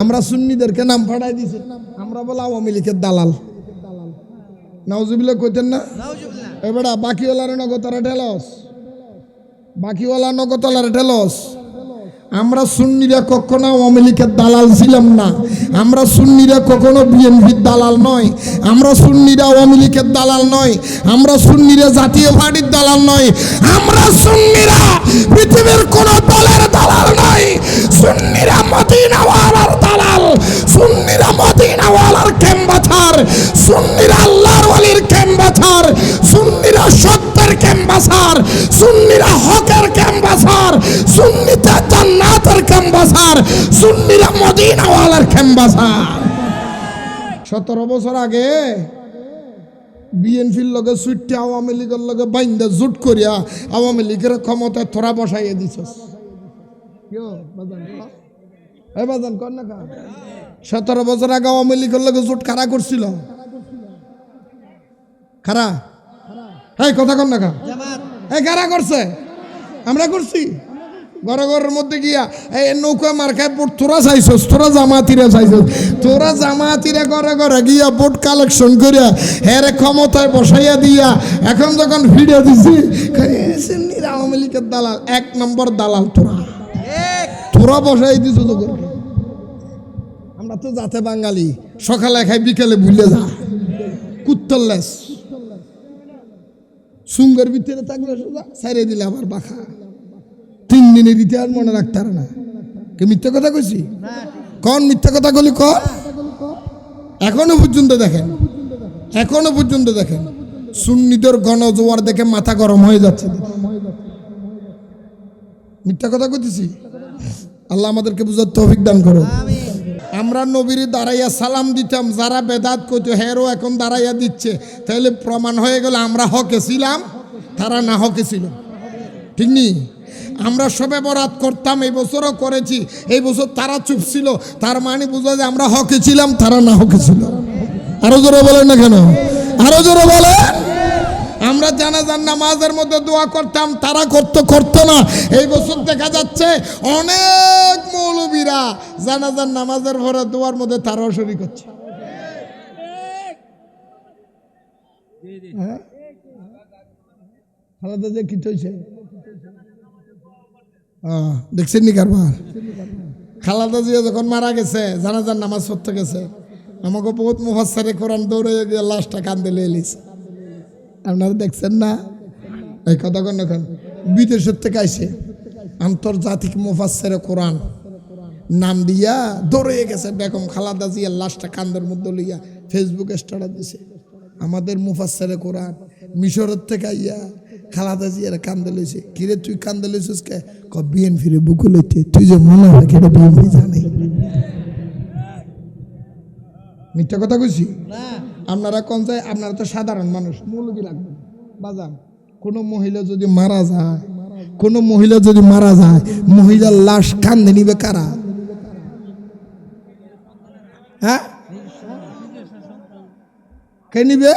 আমরা সুন্নিদেরকে নাম ফাটাই দিছি, আমরা বলে আওয়ামী লীগের দালাল। নাউজুবিল্লাহ কইতেন না? এবারে বাকিওয়ালার নগতরা ঢেলস, বাকিওয়ালা নগতলার ঢেলস। আমরা সুন্নিরা কখনো আওয়ামী লীগের দালাল ছিলাম না, আমরা সুন্নিরা কখনো বিএনপির দালাল নয়, আমরা সুন্নিরা আওয়ামী লীগের দালাল নয়, আমরা সুন্নিরা জাতীয় পার্টির দালাল নয়, আমরা সুন্নিরা পৃথিবীর কোন দলের দালাল নয়। সুন্নিরা মদিনাওয়ালার দালাল, সুন্নিরা মদিনাওয়ালার ক্যাম্বাসার, সুন্নিরা আল্লাহর ওয়ালির ক্যাম্বাসার, সুন্নিরা সত্যের ক্যাম্বাসার, সুন্নিরা হকের ক্যাম্বাসার, সুন্নিতে জান্নাতের ক্যাম্বাসার, সুন্নিরা মদিনাওয়ালার ক্যাম্বাসার। 17 বছর আগে বিএনপির লগে সুইটে আওয়ামী লীগের লগে বাইন্দা জুট করিয়া আওয়ামী লীগের ক্ষমতায় তোরা বসাইয়া দিছস। 17 বছর আগে আওয়ামী লীগের লগে জুট কারা করছিল? কারা? এই কথা কন না, এই কারা করছে? আমরা করছি। ঘর ঘরের মধ্যে গিয়া এই নৌকা মার্কায় ভোট তোরা চাইছস, তোরা জামাতিরা চাইছস, তোরা জামাতিরা ঘরে ঘরে গিয়া ভোট কালেকশন করিয়া হেরে ক্ষমতায় বসাইয়া দিয়া এখন যখন ভিডিও দিছি আওয়ামী লীগের দালাল, 1 নম্বর দালাল তোরা, তোরা বসাই দিছ। আমরা তো যাতে বাঙালি, সকালে খাই বিকেলে ভুলে যা, কুত্তর লেস সুঙ্গের ভিতরে থাকলে সোজা সাইরে দিলে আবার বাখা। 3 দিনের ইতিহাস মনে রাখতে না। কে মিথ্যা কথা কইছি? কোন মিথ্যা কথা বলি? কন এখনো পর্যন্ত দেখেন, এখনো পর্যন্ত দেখেন সুন্নিদের গণজোয়ার দেখে মাথা গরম হয়ে যাচ্ছে। মিথ্যা কথা কইতেছি? আল্লাহ আমাদেরকে বুঝার তৌফিক দান করো। আমরা নবীর দাঁড়াইয়া সালাম দিতাম, যারা বেদাত কইতো হেরও এখন দাঁড়াইয়া দিচ্ছে, তাহলে প্রমাণ হয়ে গেল আমরা হকে ছিলাম, তারা না হকে ছিল। ঠিক নি? আমরা সবে বরাত করতাম, এই বছরও করেছি, এই বছর তারা চুপ ছিল, তার মানে বোঝা যায় আমরা হকে ছিলাম, তারা না হকে ছিল। আরো জোরে বলেন না কেন? আরো জোরে বলেন। আমরা জানাজার নামাজের মধ্যে দোয়া করতাম, তারা করতো না। এই বছর দেখা যাচ্ছে অনেক মৌলবীরা জানাজার নামাজের পরে দোয়ার মধ্যে তারাও শরীক হচ্ছে। খালেদা যে কি হয়েছে দেখছেন নি কারবার? খালেদা জিয়া যখন মারা গেছে, জানাজার নামাজ পড়তে গেছে, আমাকে বহুত মুফাসসিরে কোরআন দৌড়ে গিয়ে লাশটা কান্দে লিয়ে এলিছে। আপনারা দেখছেন না? এই কথা কন এখন বিদেশের থেকে আইছে আন্তর্জাতিক মুফাসসিরে কোরআন নাম দিয়া দৌড়ে গেছে বেগম খালেদা জিয়ার লাশটা কান্দের মধ্যে লইয়া ফেসবুকে স্ট্যাটাস দিছে। আমাদের মুফাসসিরে কোরআন মিশরের থেকে আইয়া খালেদা জিয়ার কান্দে লইছে। কিরে তুই কান্দে লইছিস কে? বিএনপির বুকু লইতে, তুই যে মনে হয় কেটে বিএনপি জানে। মিথ্যা কথা কইছি? আপনারা কোন চাই? আপনারা তো সাধারণ মানুষ, মৌলবি লাগবে বাজান। কোনো মহিলা যদি মারা যায়, কোনো মহিলা যদি মারা যায়, মহিলার লাশ কান্দে নিবে কারা? হ্যাঁ, কে নিবে?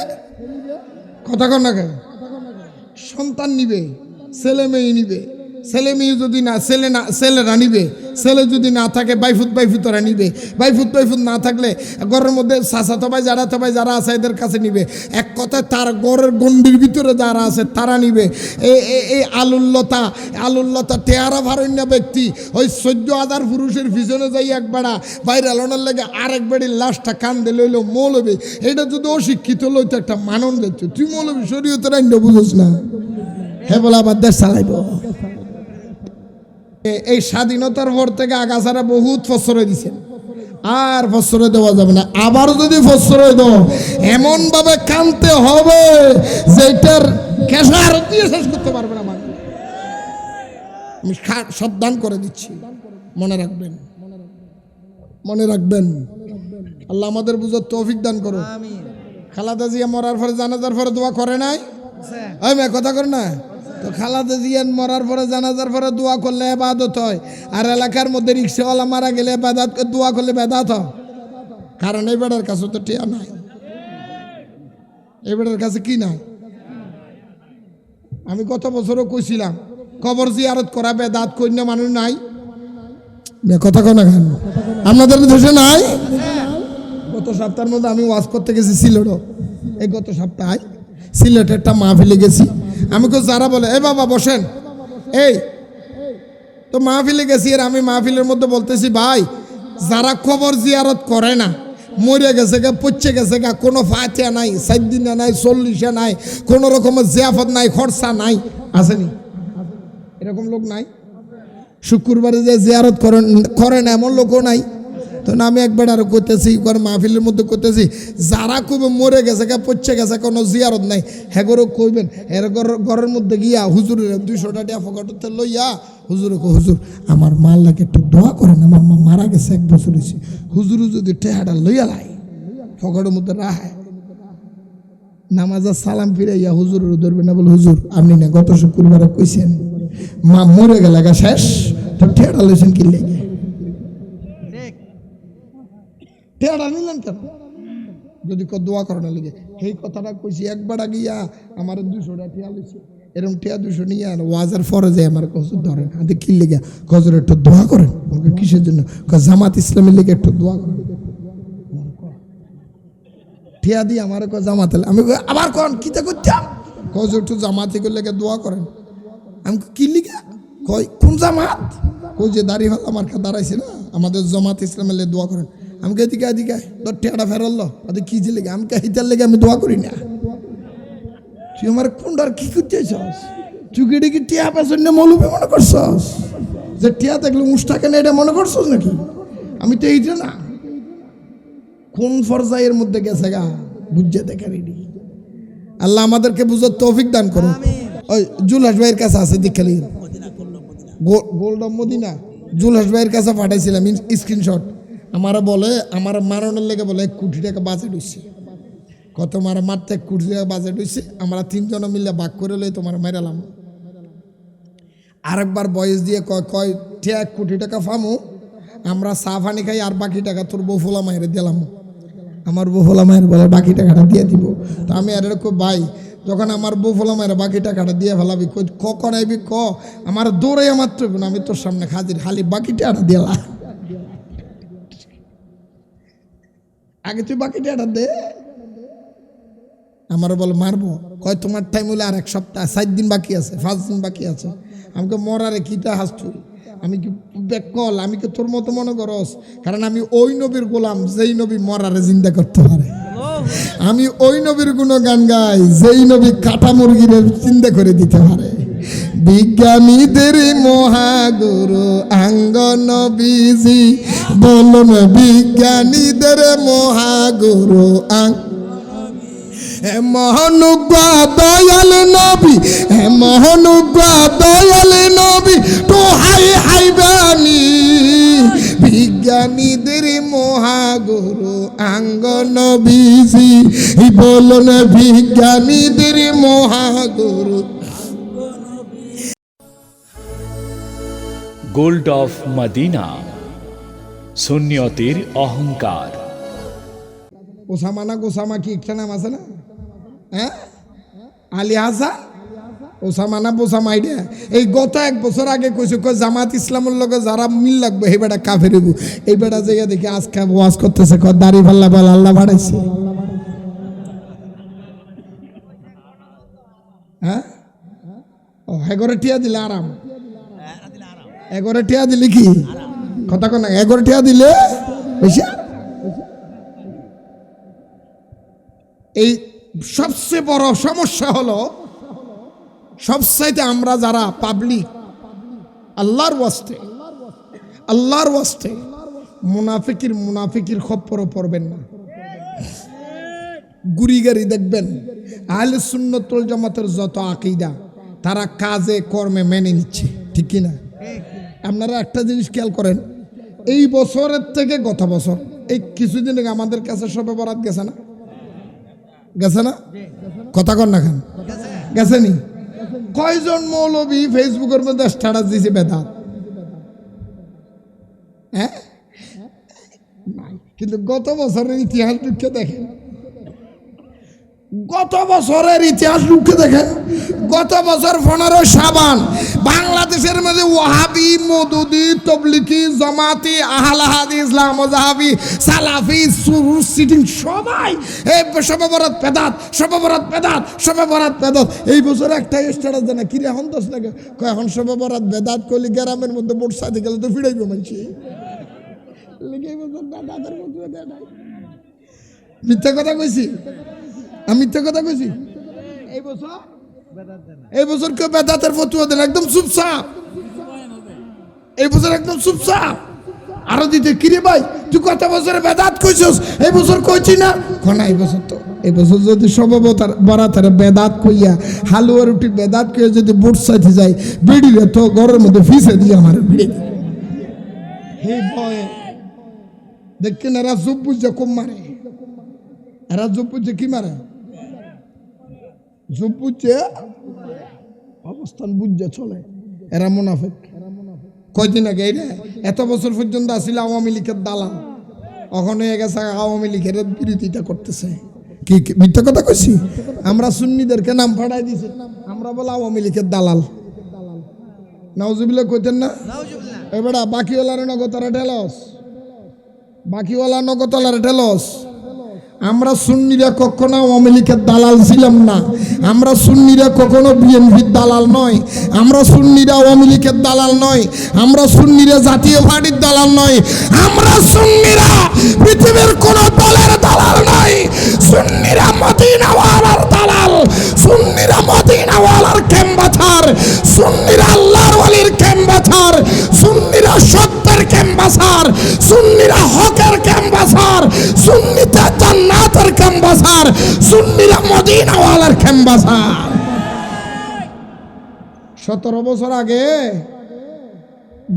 কথা কন না কে? সন্তান নিবে, ছেলে মেয়ে নিবে। ছেলে মেয়ে যদি না, ছেলেরা নিবে। ছেলে যদি না থাকে বাইফুতরা নিবে। বাইফুত না থাকলে ঘরের মধ্যে চাচাতো ভাই যারা আছে এদের কাছে নিবে। এক কথায় তার ঘরের গণ্ডির ভিতরে যারা আছে তারা নিবে। এই আলুল্লতা টেয়ারা ভারণ্য ব্যক্তি ওই 14,000 পুরুষের পিছনে যাই একবারা বাইরে আলোনার লেগে আরেক বেড়ির লাশটা কান্দে লইল মৌলবি। এটা যদি অশিক্ষিত লইতো একটা মানন দিত। তুই মৌলবি শরীয়তের আইন বুঝোস না, হে বলে আবার দেশ চালাইব। এই স্বাধীনতার পর থেকে আগাছারা বহুত প্রশ্রয় দিচ্ছেন, আর প্রশ্রয় দেওয়া যাবে না। আবার যদি প্রশ্রয় দাও এমন ভাবে কানতে হবে যেটার কেশার দিয়ে শেষ করতে পারবে না মানুষ। আমি সাবধান করে দিচ্ছি, মনে রাখবেন, মনে রাখবেন। আল্লাহ আমাদের বুঝার তৌফিক দান করো। খালেদা জিয়া মরার পরে জানাজার পরে দোয়া করে নাই? ওই মেয়ে কথা করে না তো? খালেদা জিয়া মরার পরে জানাজার পরে দোয়া করলে ইবাদত হয়, আর এলাকার মধ্যে রিক্সাওয়ালা মারা গেলে দোয়া করলে বেদাত হয়। কারণ এই বেড়ার কাছে তো টিয়া নাই, এই বেড়ার কাছে কি নাই? আমি গত বছরও কইছিলাম কবর জিয়ারত করা বেদাত, কইন্য মানুষ নাই। কথা কো না কেন? আপনাদের দেশে নাই? গত সপ্তাহের মধ্যে আমি ওয়াজ করতে গেছি সিলেটও। এই গত সপ্তাহে সিলেটে একটা মাহফিলে গেছি। আমি যারা বলে এই বাবা বসেন, এই তো মাহফিলে গেছি। আর আমি মাহফিলের মধ্যে বলতেছি ভাই, যারা কবর জিয়ারত করে না, মরে গেছে গা, পচে গেছে গা, কোনো ফাতিয়া নাই, 7 দিনে নাই, 40 নাই, কোনো রকমের জিয়াফত নাই, খরচা নাই, আসেনি? এরকম লোক নাই? শুক্রবারে যে জিয়ারত করে না এমন লোকও নাই? তো আমি একবার আরো করতেছি, মাহফিলের মধ্যে করতেছি, যারা কবে মরে গেছে গা, পচে গেছে, কোনো জিয়ারত নাই, হ্যাঁ কইবেন। এর ঘরের মধ্যে গিয়া হুজুরের 200 টাকা ফকটতে লইয়া হুজুরে হুজুর আমার মার লাগে একটু দোয়া করেন, আমার মা মারা গেছে 1 বছর হয়েছে। হুজুর যদি টেহাটা লইয়া লাই ফকটের মধ্যে রাহায়, নামাজের সালাম ফিরাইয়া হুজুরের ধরবে না, বলে হুজুর আপনি না গত শুক্রবারে কইছেন মা মরে গেলে গা শেষ, তো টেহাটা লইছেন কি লেগে? টেহাটা নিলেন কেন? যদি দোয়া করানো লেগে সেই কথাটা কইছি। একবার গিয়া আমার 200 টাকা টেয়া লইছে, এরকম টেয়া 200 নিয়ে আর ওয়াজের ফরে যায় আমার কসুর ধরেন হাতে কি লেগে, কজরে একটু দোয়া করেন। আমাকে কিসের জন্য? জামাত ইসলামের লেগে একটু দোয়া করেন। টেয়া দিয়ে আমার জামাতে, আমি আবার কন কিতা করতাম, কজ একটু জামাতে লেগে দোয়া করেন। আমি কি লিখা কই কোন জামাত? কই যে দাঁড়িয়ে হল আমার দাঁড়াইছে না, আমাদের জামাত ইসলামের লেগে দোয়া করেন। আমি কে দিকে এদিকে তোর টেয়াটা ফেরল, ওদের কি যে লেগে? আমি কে হিতার লেগে আমি দোয়া করি না। তুই আমার কোনটার কি করতেছস? চুকিটি কি টিয়া পেছন মৌলবি মনে করছস? যে টিয়া দেখলে মুষ্টাকে না এটা মনে করছস নাকি? আমি তো এইটা না, কোন ফরজাইয়ের মধ্যে গেছে গা বুঝে দেখে রেডি। আল্লাহ আমাদেরকে বুঝার তৌফিক দান করুন। ওই জুলহাস ভাইয়ের কাছে আছে দেখালি, গোল্ডম মদিনা জুলহাস ভাইয়ের কাছে পাঠাইছিলাম স্ক্রিনশট। আমারা বলে আমার মারণের লেগে বলে 1 কোটি টাকা বাজেট হয়েছে। কত মারা মারতে 1 কোটি টাকা বাজেট হয়েছে, আমরা 3 জন মিলে ভাগ করে লই তোমার মেরালাম। আরেকবার বয়স দিয়ে কয় 1 কোটি টাকা ফামু, আমরা চা পানি খাই, আর বাকি টাকা তোর বউফোলা মায়ের দিলাম। আমার বউফোলা মায়ের বলে বাকি টাকাটা দিয়ে দিব। তো আমি আর এরকম ভাই, যখন আমার বউফোলা মায়ের বাকি টাকাটা দিয়ে ফেলাবি, কখন আইবি ক, আমার দৌড়াই আমার তো না, আমি তোর সামনে হাজির, খালি বাকি টাকাটা দিলা। আগে তুই বাকি টাকাটা দে। আমার বল মারবো, কয় তোমার টাইম হলে আর 1 সপ্তাহ, 7 দিন বাকি আছে, 5 দিন বাকি আছে। আমাকে মরারে কিটা হাস তুই? আমি কি বেকল? আমি কি তোর মতো মনে করস? কারণ আমি ওই নবীর গোলাম যেই নবী মরারে জিন্দা করতে পারে। আমি ওই নবীর গুণগান গাই যেই নবী কাটা মুরগির চিন্তা করে দিতে পারে। বিজ্ঞানীদের মহাগুরু আঙ্গ নবীজি, বলুন বিজ্ঞানীদের মহাগুরু মহানুজ্ঞা দয়াল নবী, মহানুজ্ঞা দয়াল নবী, তো হাই হাই বাণী বিজ্ঞানীদের মহাগুরু আঙ্গ নবীজি, বলুন বিজ্ঞানীদের মহাগুরু। গোল্ড অফ মদিনা, সুন্নিয়তের অহংকার। ওসামা না গোসামা কি একটা নাম আছে না? হ্যাঁ, আলী হাসান ওসামা না বোসামা, এটা এই গত 1 বছর আগে কইছে জামাত ইসলামের লগে যারা মিল লাগবে এই বেটা কাফের হইব। এই বেটা জায়গা দেখি আজকে ওয়াজ করতেছে, দাড়ি পাল্লা বল আল্লাহ বাড়াইছে। হ্যাঁ, ও এগরে টিয়া দিলে আরাম, এগরে টিয়া দিলে কি কথা কন, এগরে টিয়া দিলে বেশি। এই সবচেয়ে বড় সমস্যা হলো, সবচাইতে আমরা যারা পাবলিক আল্লাহর ওয়াস্তে মুনাফিকির খপ্পরও পড়বেন না। গুড়িগাড়ি দেখবেন আহলে সুন্নাত ওয়াল জামাতের যত আকীদা তারা কাজে কর্মে মেনে নিচ্ছে, ঠিক কি না? আপনারা একটা জিনিস খেয়াল করেন, এই বছরের থেকে গত বছর এই কিছুদিন আগে আমাদের কাছে শবে বরাত গেছে না? গেছে না? কথা কন না কেন? গেছে নি? কয়জন মৌলবী ফেসবুকের মধ্যে স্ট্যাটাস দিয়েছে বেদাত? হ্যাঁ, কিন্তু গত বছরের ইতিহাস ঢুকে দেখেন, গত বছরের ইতিহাস ঢুকে দেখেন। গত বছর 15 শাবান বাংলাদেশের মধ্যে ওয়াহাবি, মওদুদি, তবলিগি, জামাতি, আহলে হাদিস, ইসলাম ওয়াহাবি, সালাফি, সুরুস সিটিং সবাই এই শবে বরাত বেদাত, শবে বরাত বেদাত, শবে বরাত বেদাত। এই বছর একটা স্ট্যাটাস দেয় না, কি রে এখন দোষ লাগে, এখন শবে বরাত বেদাত করলে গ্রামের মধ্যে বোট সাথে গেলে তো ফিরাইবে মানুষ। মিথ্যা কথা কইছি, আমি মিথ্যা কথা কইছি। এই বছর কেউ বেদাতের ফতুয়া দেন, একদম চুপচাপ। এই বছর একদম চুপচাপ। আরো দিতে কিরে ভাই তুই কত বছরে বেদাত কইছস, এই বছর কইছি না কোনা। এই বছর তো এই বছর যদি সববতার বরাতারে বেদাত কইয়া হালুয়া রুটি বেদাত কইয়া যদি বোট সাইতে যায়, বেড়িরে তো ঘরের মধ্যে ফিসে দিয়ে আমার ভিড়ে হে ভয় দেখেন। এরা জব বুঝে কম মারে, এরা জব বুঝে কি মারে, জব বুঝে অবস্থান বুঝে চলে। এরা মুনাফিক। কয়দিন আগে এত বছর পর্যন্ত আসছিল আওয়ামী লীগের দালাল, এখন হয়ে গেছে আওয়ামী লীগের বিরোধিতা করতেছে। কি মিথ্যা কথা কইছি? আমরা সুন্নিদেরকে নাম ফাড়াই দিছি, আমরা বলে আওয়ামী লীগের দালাল। নাউজুবিল্লাহ কইতেন না? এবারে বাকিওয়ালার নগতারা ঢেলস, বাকিওয়ালা নগতলার ঢেলস। আমরা সুন্নিরা কখনো আওয়ামী লীগের দালাল ছিলাম না, আমরা সুন্নিরা কখনো বিএনপির দালাল নয়, আমরা সুন্নিরা আওয়ামী লীগের দালাল নয়, আমরা সুন্নিরা জাতীয় পার্টির দালাল নয়, আমরা সুন্নিরা পৃথিবীর কোন দলের দালাল নয়। সুন্নিরা মদিনাওয়ালার দালাল, সুন্নিরা মদিনাওয়ালার ক্যাম্বাসার, সুন্নিরা আল্লাহর ওয়ালির ক্যাম্বাসার, সুন্নিরা সত্যের ক্যাম্বাসার, সুন্নিরা হকের ক্যাম্বাসার, সুন্নিতে জান্নাতের ক্যাম্বাসার, সুন্নিরা মদিনাওয়ালার ক্যাম্বাসার। 17 বছর আগে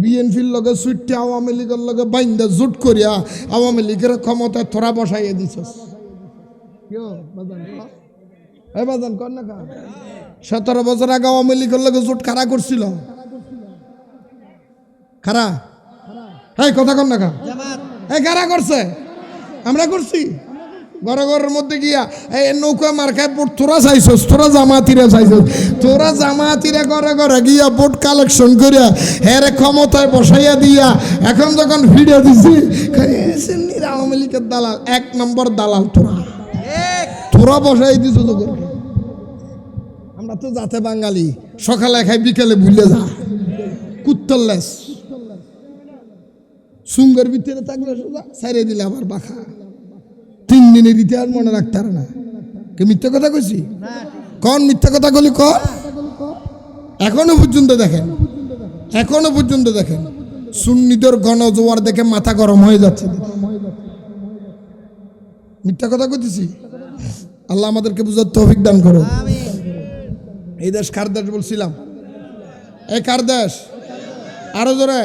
বিএনপির লগে সুইটে আওয়ামী লীগের লগে বাইন্দা জুট করিয়া আওয়ামী লীগের ক্ষমতায় তোরা বসাইয়া দিছস। 17 বছর আগে আওয়ামী লীগের লগে জোট কারা করছিল? কারা? এই কথা কন না কা, এই কারা করছে? আমরা করছি। ঘরের মধ্যে গিয়া এই নৌকা মার্কায় ভোট তোরা চাইছস, তোরা জামাতিরা চাইছস, তোরা জামাতিরা ঘরে ঘরে গিয়া ভোট কালেকশন করিয়া হেরে ক্ষমতায় বসাইয়া দিয়া এখন যখন ভিডিও দিছি আওয়ামী লীগের দালাল, 1 নম্বর দালাল তোরা, তোরা বসাই দিছ। আমরা তো যাতে বাঙালি, সকালে খাই বিকেলে ভুলে যা, কুত্তরলেস সুঙ্গের ভিতরে থাকলে সোজা সাইরে দিলে আবার বাখা। 3 দিনের ইতিহাস মনে রাখতে পারে না। কে মিথ্যা কথা কইছি? কোন মিথ্যা কথা বলি কর? এখনো পর্যন্ত দেখেন, এখনো পর্যন্ত দেখেন সুন্নিদের গণজোয়ার দেখে মাথা গরম হয়ে যাচ্ছে। মিথ্যা কথা কইতেছি? আল্লাহ আমাদেরকে বুঝার তৌফিক দান করো। এই দেশ কার দেশ বলছিলাম? এই কার দেশ? আরো জোরে।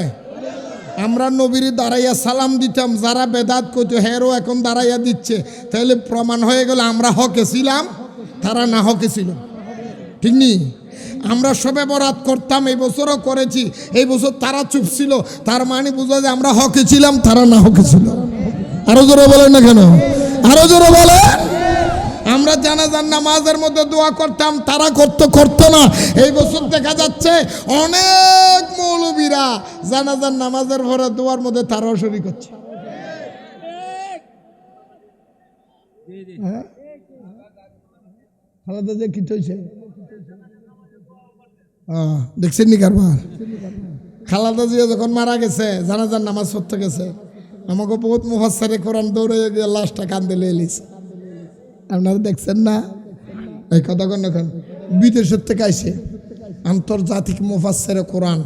আমরা নবীর দাঁড়াইয়া সালাম দিতাম, যারা বেদাত করতো হেরও এখন দাঁড়াইয়া দিচ্ছে, তাহলে প্রমাণ হয়ে গেল আমরা হকে ছিলাম, তারা না হকে ছিল। ঠিক নি? আমরা সবে বরাত করতাম, এই বছরও করেছি, এই বছর তারা চুপ ছিল, তার মানে বোঝা যায় আমরা হকে ছিলাম, তারা না হকে ছিল। আরো জোরে বলেন না কেন? আরো জোরে বলেন। আমরা জানাজার নামাজের মধ্যে দোয়া করতাম, তারা করতো না। এই বছর দেখা যাচ্ছে অনেক মৌলবীরা জানাজার নামাজের পরে দোয়ার মধ্যে তারাও শরীক হচ্ছে। খালেদা জিয়া কি হয়েছে দেখছেন নি কারবার? খালেদা জিয়া যখন মারা গেছে, জানাজার নামাজ পড়তে গেছে, আমাকে বহুত মুফাসসিরে কোরআন দৌড়ে গিয়ে লাশটা কান্দে লিয়ে লিছে। আপনারা দেখছেন না? এই কথা কোন এখন বিদেশের থেকে আইসে আন্তর্জাতিক মুফাসসিরে কোরআন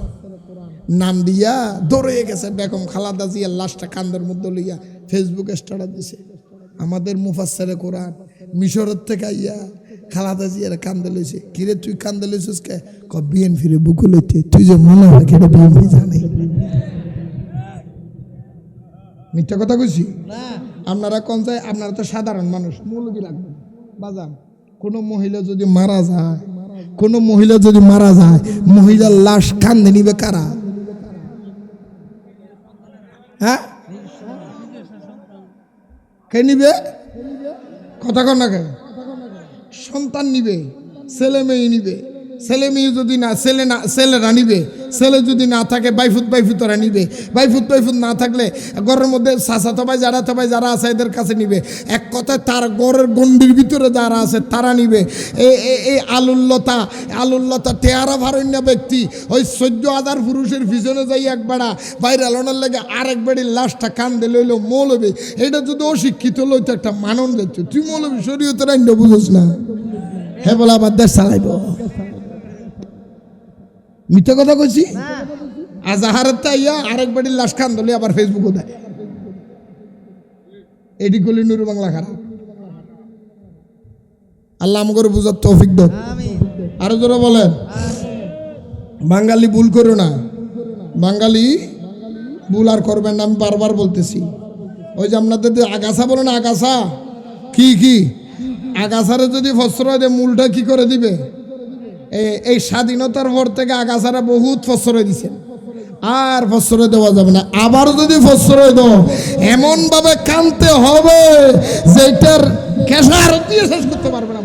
নাম দিয়া দৌড়ে গেছে, বেগম খালেদা জিয়ার লাশটা কান্দের মধ্যে লইয়া ফেসবুকে স্ট্যাটাস দিছে। আমাদের মুফাসসিরে কোরআন মিশরের থেকে আইয়া খালেদা জিয়ার কান্দে লইছে। কিরে তুই কান্দে লইছিস কে? ক বিএনপির বুকু লইতে, তুই যে মনে হয় কেটে বিএনপি জানে। মিথ্যা কথা কইছি? আপনারা কোন চাই? আপনারা তো সাধারণ মানুষ, মৌলবি রাখবেন বাজান। কোনো মহিলা যদি মারা যায়, কোনো মহিলা যদি মারা যায়, মহিলার লাশ কান্দে নিবে কারা? হ্যাঁ, কে নিবে? কথা কন না কে? সন্তান নিবে, ছেলে মেয়ে নিবে, ছেলে মেয়ে যদি না ছেলেরা নিবে, ছেলে যদি না থাকে বাইফুতরা নিবে, বাইফুত না থাকলে ঘরের মধ্যে চাচাতো ভাই যারা আছে এদের কাছে নিবে। এক কথায় তার ঘরের গণ্ডির ভিতরে যারা আছে তারা নিবে। এই আলুল্লতা টেয়ারা ভারণ্য ব্যক্তি ওই 14,000 পুরুষের পিছনে যাই একবারা বাইরে আলোনার লাগে আরেক বাড়ির লাশটা কান্দে লইল মৌলবি। এটা যদি অশিক্ষিত লইতো একটা মানন দিত, তুই মৌলবি শরীয়তের আইন বুঝোস না, হ্যাঁ বলে আবার দেশ চালাইব। মিথ্যে কথা কইছি? আজাহারের তাইয়া আরেক বাড়ির লাশ কান দলে আবার ফেসবুকও দেয়। এটি করলে নুরু বাংলা খারাপ। আল্লাহ আমাকে বুঝার তৌফিক দাও। আরো জোরে বলেন, বাঙালি ভুল করো না, বাঙালি ভুল আর করবেন না। আমি বারবার বলতেছি, ওই যে আপনাদের আগাছা বলো না, আগাছা কি আগাছারে যদি ফসরয় দেয় মূলটা কি করে দিবে? এই স্বাধীনতার পর থেকে আগাছারা বহুত ফসরয় দিছেন, আর ফসরয় দেওয়া যাবে না। আবার যদি ফসরয় দাও এমন ভাবে কানতে হবে যেটার কেশার দিয়ে শেষ করতে পারবে না।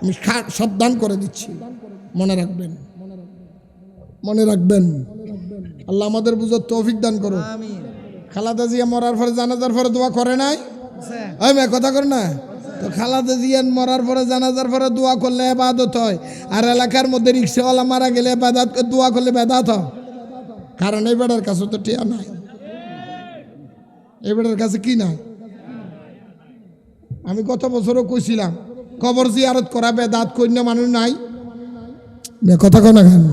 আমি সাবধান করে দিচ্ছি, মনে রাখবেন। আল্লাহ আমাদের বুঝার তৌফিক দান করো। খালাদা জিয়া মরার পরে জানাজার পরে দোয়া করে নাই? ওই মেয়ে কথা কর না তো। খালাদা জিয়া মরার পরে জানাজার পরে দোয়া করলে ইবাদত হয়, আর এলাকার মধ্যে রিক্সাওয়ালা মারা গেলে দোয়া করলে বেদাত হয়। কারণ এই বেটার কাছে তো টিয়া নাই, এই বেটার কাছে কি নাই। আমি গত বছরও কইছিলাম কবর জিয়ারত করা বেদাত কন্য মানুষ নাই। কথা কয় না কেন?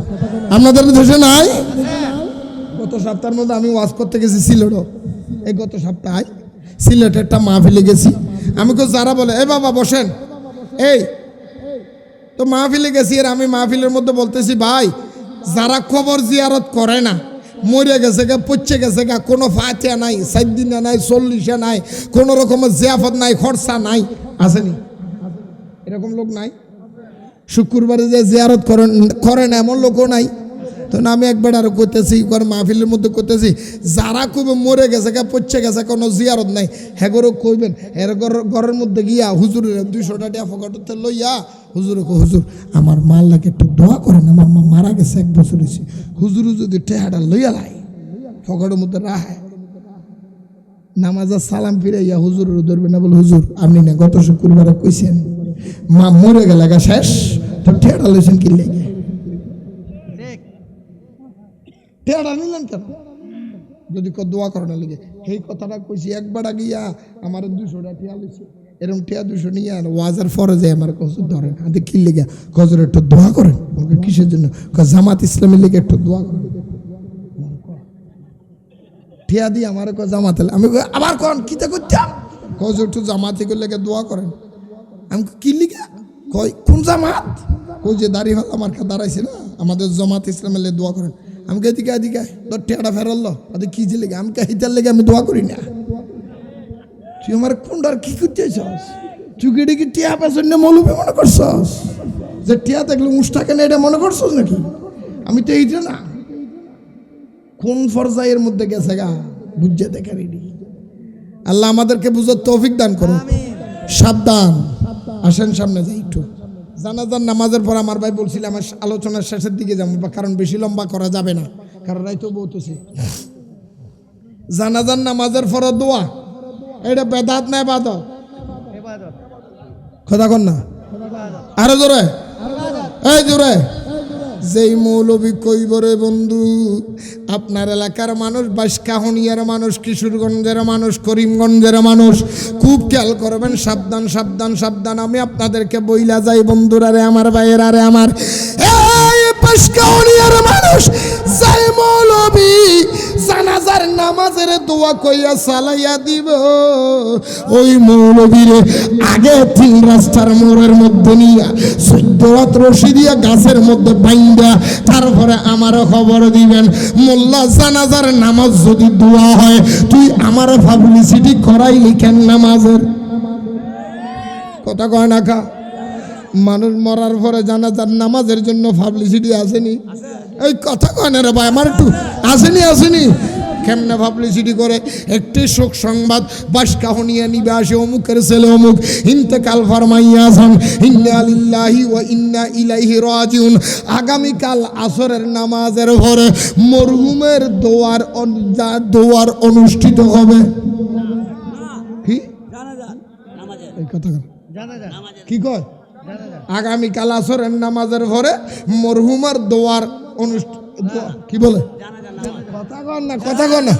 আপনাদের দেশে নাই? গত সপ্তাহের মধ্যে আমি ওয়াজ করতে গেছি সিলেট। এই গত সপ্তাহে সিলেটে একটা মাহফিলে গেছি। আমি যারা বলে এ বাবা বসেন, এই তো মাহফিলে গেছি, আর আমি মাহফিলের মধ্যে বলতেছি ভাই যারা কবর জিয়ারত করে না, মরে গেছে গা, পচে গেছে গা, কোনো ফাতিয়া নাই, 7 দিনে নাই, 40 নাই, কোনো রকমের জিয়াফত নাই, খরচা নাই, আসেনি? এরকম লোক নাই? শুক্রবারে যে জিয়ারত করেন এমন লোকও নাই? তো আমি একবার আরো করতেছি, মাহফিলের মধ্যে করতেছি, যারা কইবে মরে গেছে গা, পচে গেছে, কোনো জিয়ারত নাই, হ্যাঁ কইবেন। এর ঘরের মধ্যে গিয়া হুজুরের 200 টাকা ফকটতে লইয়া হুজুরে হুজুর আমার মার লাগে একটু দোয়া করেন, আমার মা মারা গেছে 1 বছর হয়েছে। হুজুরে যদি টেহাটা লইয়া লাই ফকটের মধ্যে রাখে, নামাজের সালাম ফিরাইয়া হুজুরের ধরবে না, বলে হুজুর আপনি না গত শুক্রবারে কইছেন মা মরে গেলে গা শেষ, তো টেহাটা লইছেন কি লেগে? টেহাটা নিলেন কেন? যদি দোয়া করানো লেগে সেই কথাটা কইছি। একবার গিয়া আমার 200 টাকা টিয়া লইছে, এরকম টিয়া 200 নিয়ে আর ওয়াজার ফরে যায় আমার কসুর ধরেন হাতে কি লেগে, কজরে একটু দোয়া করেন। আমাকে কিসের জন্য? জামাত ইসলামের লেগে একটু দোয়া করেন। টিয়া দিয়ে আমার জামাত, আমি আবার কন কিতা করতাম, কজর একটু জামাতি করলে দোয়া করেন। আমি কি লিখা কই কোন জামাত? কই যে দাড়ি হল আমার দাঁড়াইছে না, আমাদের জামাত ইসলামের লেগে দোয়া করেন। আমি এদিকে তোর টেয়াটা ফেরাল কি যে লেগে? আমি হিতার লেগে আমি দোয়া করি না। তুই আমার কোনটার কি করতেছ? চুকিটি কি টিয়া পেছনে মৌলবি মনে করছস? যে টিয়া দেখলে উষ্টা কেন এটা মনে করছস নাকি? আমি তো এইটা না, কোন পর্যায়ের মধ্যে গেছে গা বুঝে দেখা রেডি। আল্লাহ আমাদেরকে বুঝার তৌফিক দান করো। সাবধান, আসেন সামনে যাই একটু। জানাজার নামাজের পর আমার ভাই বলছিল আমার আলোচনার শেষের দিকে যাবো, কারণ বেশি লম্বা করা যাবে না, কারণ রাইতো বলতেছি। জানাজার নামাজের পর দোয়া, এটা বেদাত না ইবাদত? কথা কন না, আরো জোরে, এই জোরে। যেই মৌলবী কইব রে বন্ধু আপনার এলাকার মানুষ, বাইশকাহনিয়ার মানুষ, কিশোরগঞ্জের মানুষ, করিমগঞ্জের মানুষ, খুব খেয়াল করবেন। সাবধান সাবধান সাবধান। আমি আপনাদেরকে বইলা যাই বন্ধুরা রে, আমার ভাইয়েরা রে, আমার এই বাইশকাহনিয়ার মানুষ যাই মৌলবী জানাজার নামাজের দোয়া কইয়া চালাইয়া দিব, ওই মৌলবীরে আগে 3 রাস্তার মোড়ের মধ্যে নিয়া 14 হাত রশি দিয়া গাছের মধ্যে বাইন্দা তারপরে আমারও খবর দিবেন, মোল্লা জানাজার নামাজ যদি দোয়া হয় তুই আমার পাবলিসিটি করাই লিখেন নামাজের। কথা কয় না কা? মানুষ মরার পরে জানাজার নামাজের জন্য পাবলিসিটি আসেনি? এই কথা কয় না রে ভাই, আমার একটু আসেনি কেমনে পাবলিসিটি করে? একটি শোক সংবাদ বাসকাহনিয়া নিবে আসে অমুকের ছেলে অমুক ইন্তেকাল ফরমাইয়াছেন, ইন্না লিল্লাহি ওয়া ইন্না ইলাইহি রাজিউন। আগামীকাল আসরের নামাজের পরে মরহুমের দোয়ার অনুষ্ঠিত হবে। কি এই কথা কি কয়? আগামীকাল আসরের নামাজের পরে মরহুমার দোয়ার অনুষ্ঠিত, কি বলে? কথা কর না।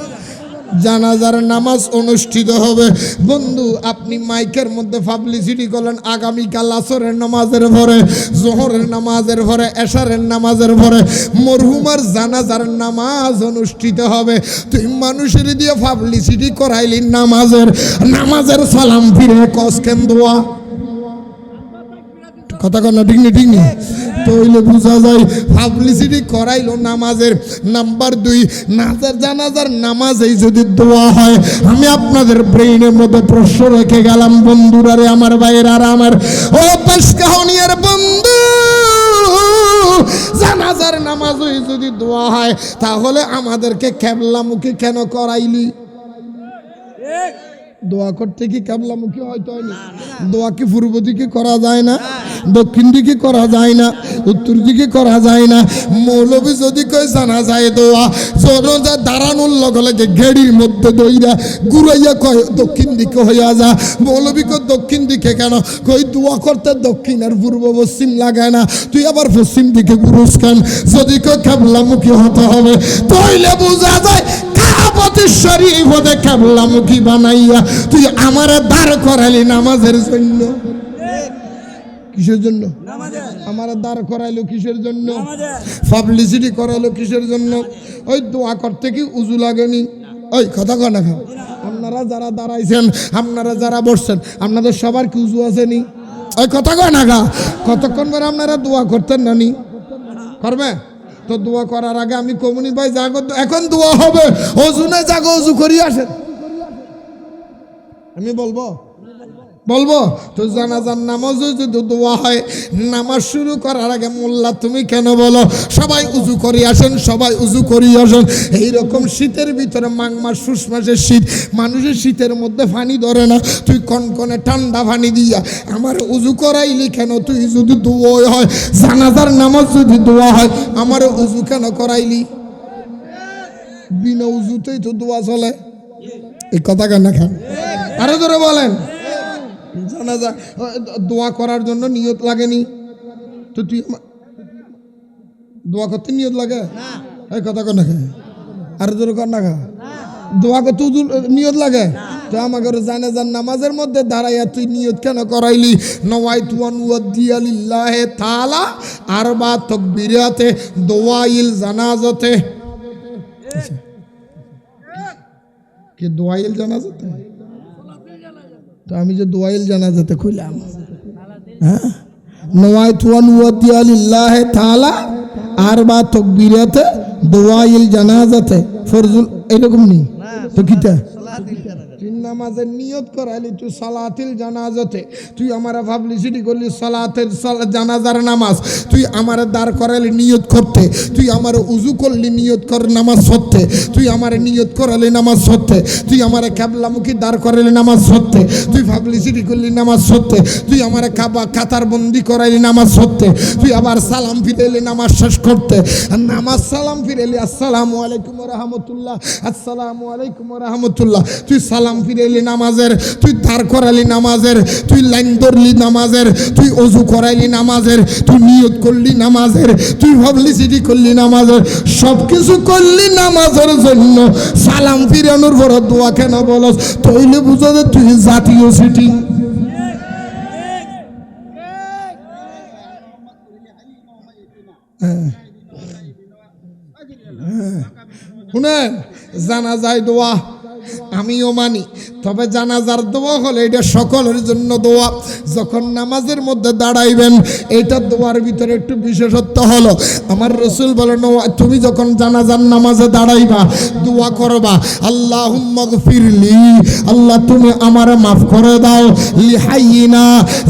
জানাজার নামাজ অনুষ্ঠিত হবে। বন্ধু, আপনি মাইকের মধ্যে পাবলিসিটি করলেন আগামীকাল আসরের নামাজের পরে, জোহরের নামাজের পরে, এশারের নামাজের পরে মরহুমার জানাজার নামাজ অনুষ্ঠিত হবে। তুই মানুষের দিয়ে পাবলিসিটি করাইলি নামাজের সালাম ফিরে কসকেন দোয়া। কথা কর না, ঠিক নেই তইলে বোঝা যায় পাবলিসিটি করাইলো নামাজের। নাম্বার 2, জানাজার নামাজেই যদি দোয়া হয়। আমি আপনাদের ব্রেইনের মধ্যে প্রশ্ন রেখে গেলাম বন্ধুরা রে, আমার ভাইয়েরা আর আমার ও বাসকাহনিয়ার বন্ধু, জানাজার নামাজই যদি দোয়া হয় তাহলে আমাদেরকে কেবলামুখী কেন করাইলি? দোয়া করতে কি কেবলামুখী হয়তো হয়নি? দোয়া কি পূর্ব দিকে করা যায় না? দক্ষিণ দিকে করা যায় না? উত্তর দিকে করা যায় না? মৌলবী যদি কই জানা যায় দোয়া, জনজা দাঁড়ানোর লগে লগে গেড়ির মধ্যে দইরা ঘুরাইয়া কয় দক্ষিণ দিকে হইয়া যা। মৌলবী কই দক্ষিণ দিকে কেন? কই দোয়া করতে দক্ষিণ আর পূর্ব পশ্চিম লাগায় না, তুই আবার পশ্চিম দিকে ঘুরুস কেন? যদি কই কেবলামুখী হতে হবে তাইলে বোঝা যায় শরীফে কেবলামুখী বানাইয়া তুই আমারে দাঁড় করালি নামাজের জন্য। কিসের জন্য? আমার দাঁড় করাইলো কিসের জন্য? পাবলিসিটি করাইলো কিসের জন্য? ওই দোয়া করতে কি উজু লাগেনি? ওই কথা কয় না। আপনারা যারা দাঁড়াইছেন, আপনারা যারা বসছেন, আপনাদের সবার কি উজু আসেনি? ওই কথা কয় না। কতক্ষণ পরে আপনারা দোয়া করতেন নানি? করবে তো দোয়া করার আগে আমি কমিউনি ভাই জাগো, এখন দোয়া হবে, অজু না জাগো, অজু করি আসেন। আমি বলবো তো জানাজার নামাজও যদি দোয়া হয়, নামাজ শুরু করার আগে মোল্লা তুমি কেন বলো সবাই উজু করি আসেন, সবাই উজু করি আসেন। এইরকম শীতের ভিতরে মাঘ মাস ফুস মাসের শীত, মানুষের শীতের মধ্যে পানি ধরে না, তুই কনকনে ঠান্ডা পানি দিয়া আমার উজু করাইলি কেন? তুই যদি দোয়া হয়, জানাজার নামাজ যদি দোয়া হয়, আমার উজু কেন করাইলি? বিনা উজুতেই তো দোয়া চলে। এই কথা কেন খান? আরো ধরে বলেন। জানাজা দোয়া করার জন্য নিয়ত লাগেনি তো তুই দোয়া করতে নিয়ত লাগে? এই কথা কর না, আর জোরে কর না। দোয়া করতে নিয়ত লাগে তো আমাকে জানাজার নামাজের মধ্যে দাঁড়াইয়া তুই নিয়ত কেন করাইলি? নওয়াইতু আন উদ্দিয়া লিল্লাহি তাআলা আরবা তাকবীরাতে দোয়াইল জানাজাতে। কি দোয়াইল জানাজাতে? তো আমি যে দোয়াইল জানাজাতে কইলাম, হ্যাঁ, নওয়াইতু আন উদ্দিয়া লিল্লাহি তাআলা আরবা তাকবীরাতে দোয়াইল জানাজাতে ফরজুল, এরকম নেই তো কিটা? তুই নামাজের নিয়ত করাইলি, তুই সালাতিল জানাজাতে, তুই আমার পাবলিসিটি করলি সালাতের জানাজার নামাজ, তুই আমার দাঁড় করাইলি নিয়ত করতে, তুই আমার উজু করলি নিয়ত কর নামাজ পড়তে, তুই আমার নিয়ত করালি নামাজ পড়তে, তুই আমার কেবলামুখী দাঁড় করাইলি নামাজ পড়তে, তুই পাবলিসিটি করলি নামাজ পড়তে, তুই আমার কাতার বন্দি করাইলি নামাজ পড়তে, তুই আবার সালাম ফিরাইলি নামাজ শেষ করতে। আর নামাজ সালাম ফিরাইলি আসসালামু আলাইকুম ওয়া রাহমাতুল্লাহ, আসসালামু আলাইকুম ওয়া রাহমাতুল্লাহ, তুই সালাম ফিরাইলি নামাজের, তুই দাঁড় করাইলি নামাজের, তুই লাইন ধরলি নামাজের, তুই অজু করাইলি নামাজের, তুই নিয়ত করলি নামাজের, তুই পাবলিসিটি করলি নামাজের, সব কিছু করলি নামাজের জন্য। সালাম ফিরানোর পর দোয়া কেন বলস? তইলে বুঝা যে তুই জাতীয় সিটিং। শুনেন, জানা যায় দোয়া আমিও মানি, তবে জানাজার দোয়া হলে এটা সকলের জন্য দোয়া। যখন নামাজের মধ্যে দাঁড়াইবেন এটা দোয়ার ভিতরে একটু বিশেষত্ব হলো, আমার রাসূল বলেন তুমি যখন জানাজার নামাজে দাঁড়াইবা দোয়া করবা, আল্লাহুম্মা গফিরলি, আল্লাহ তুমি আমারে মাফ করে দাও, লিহাইয়িনা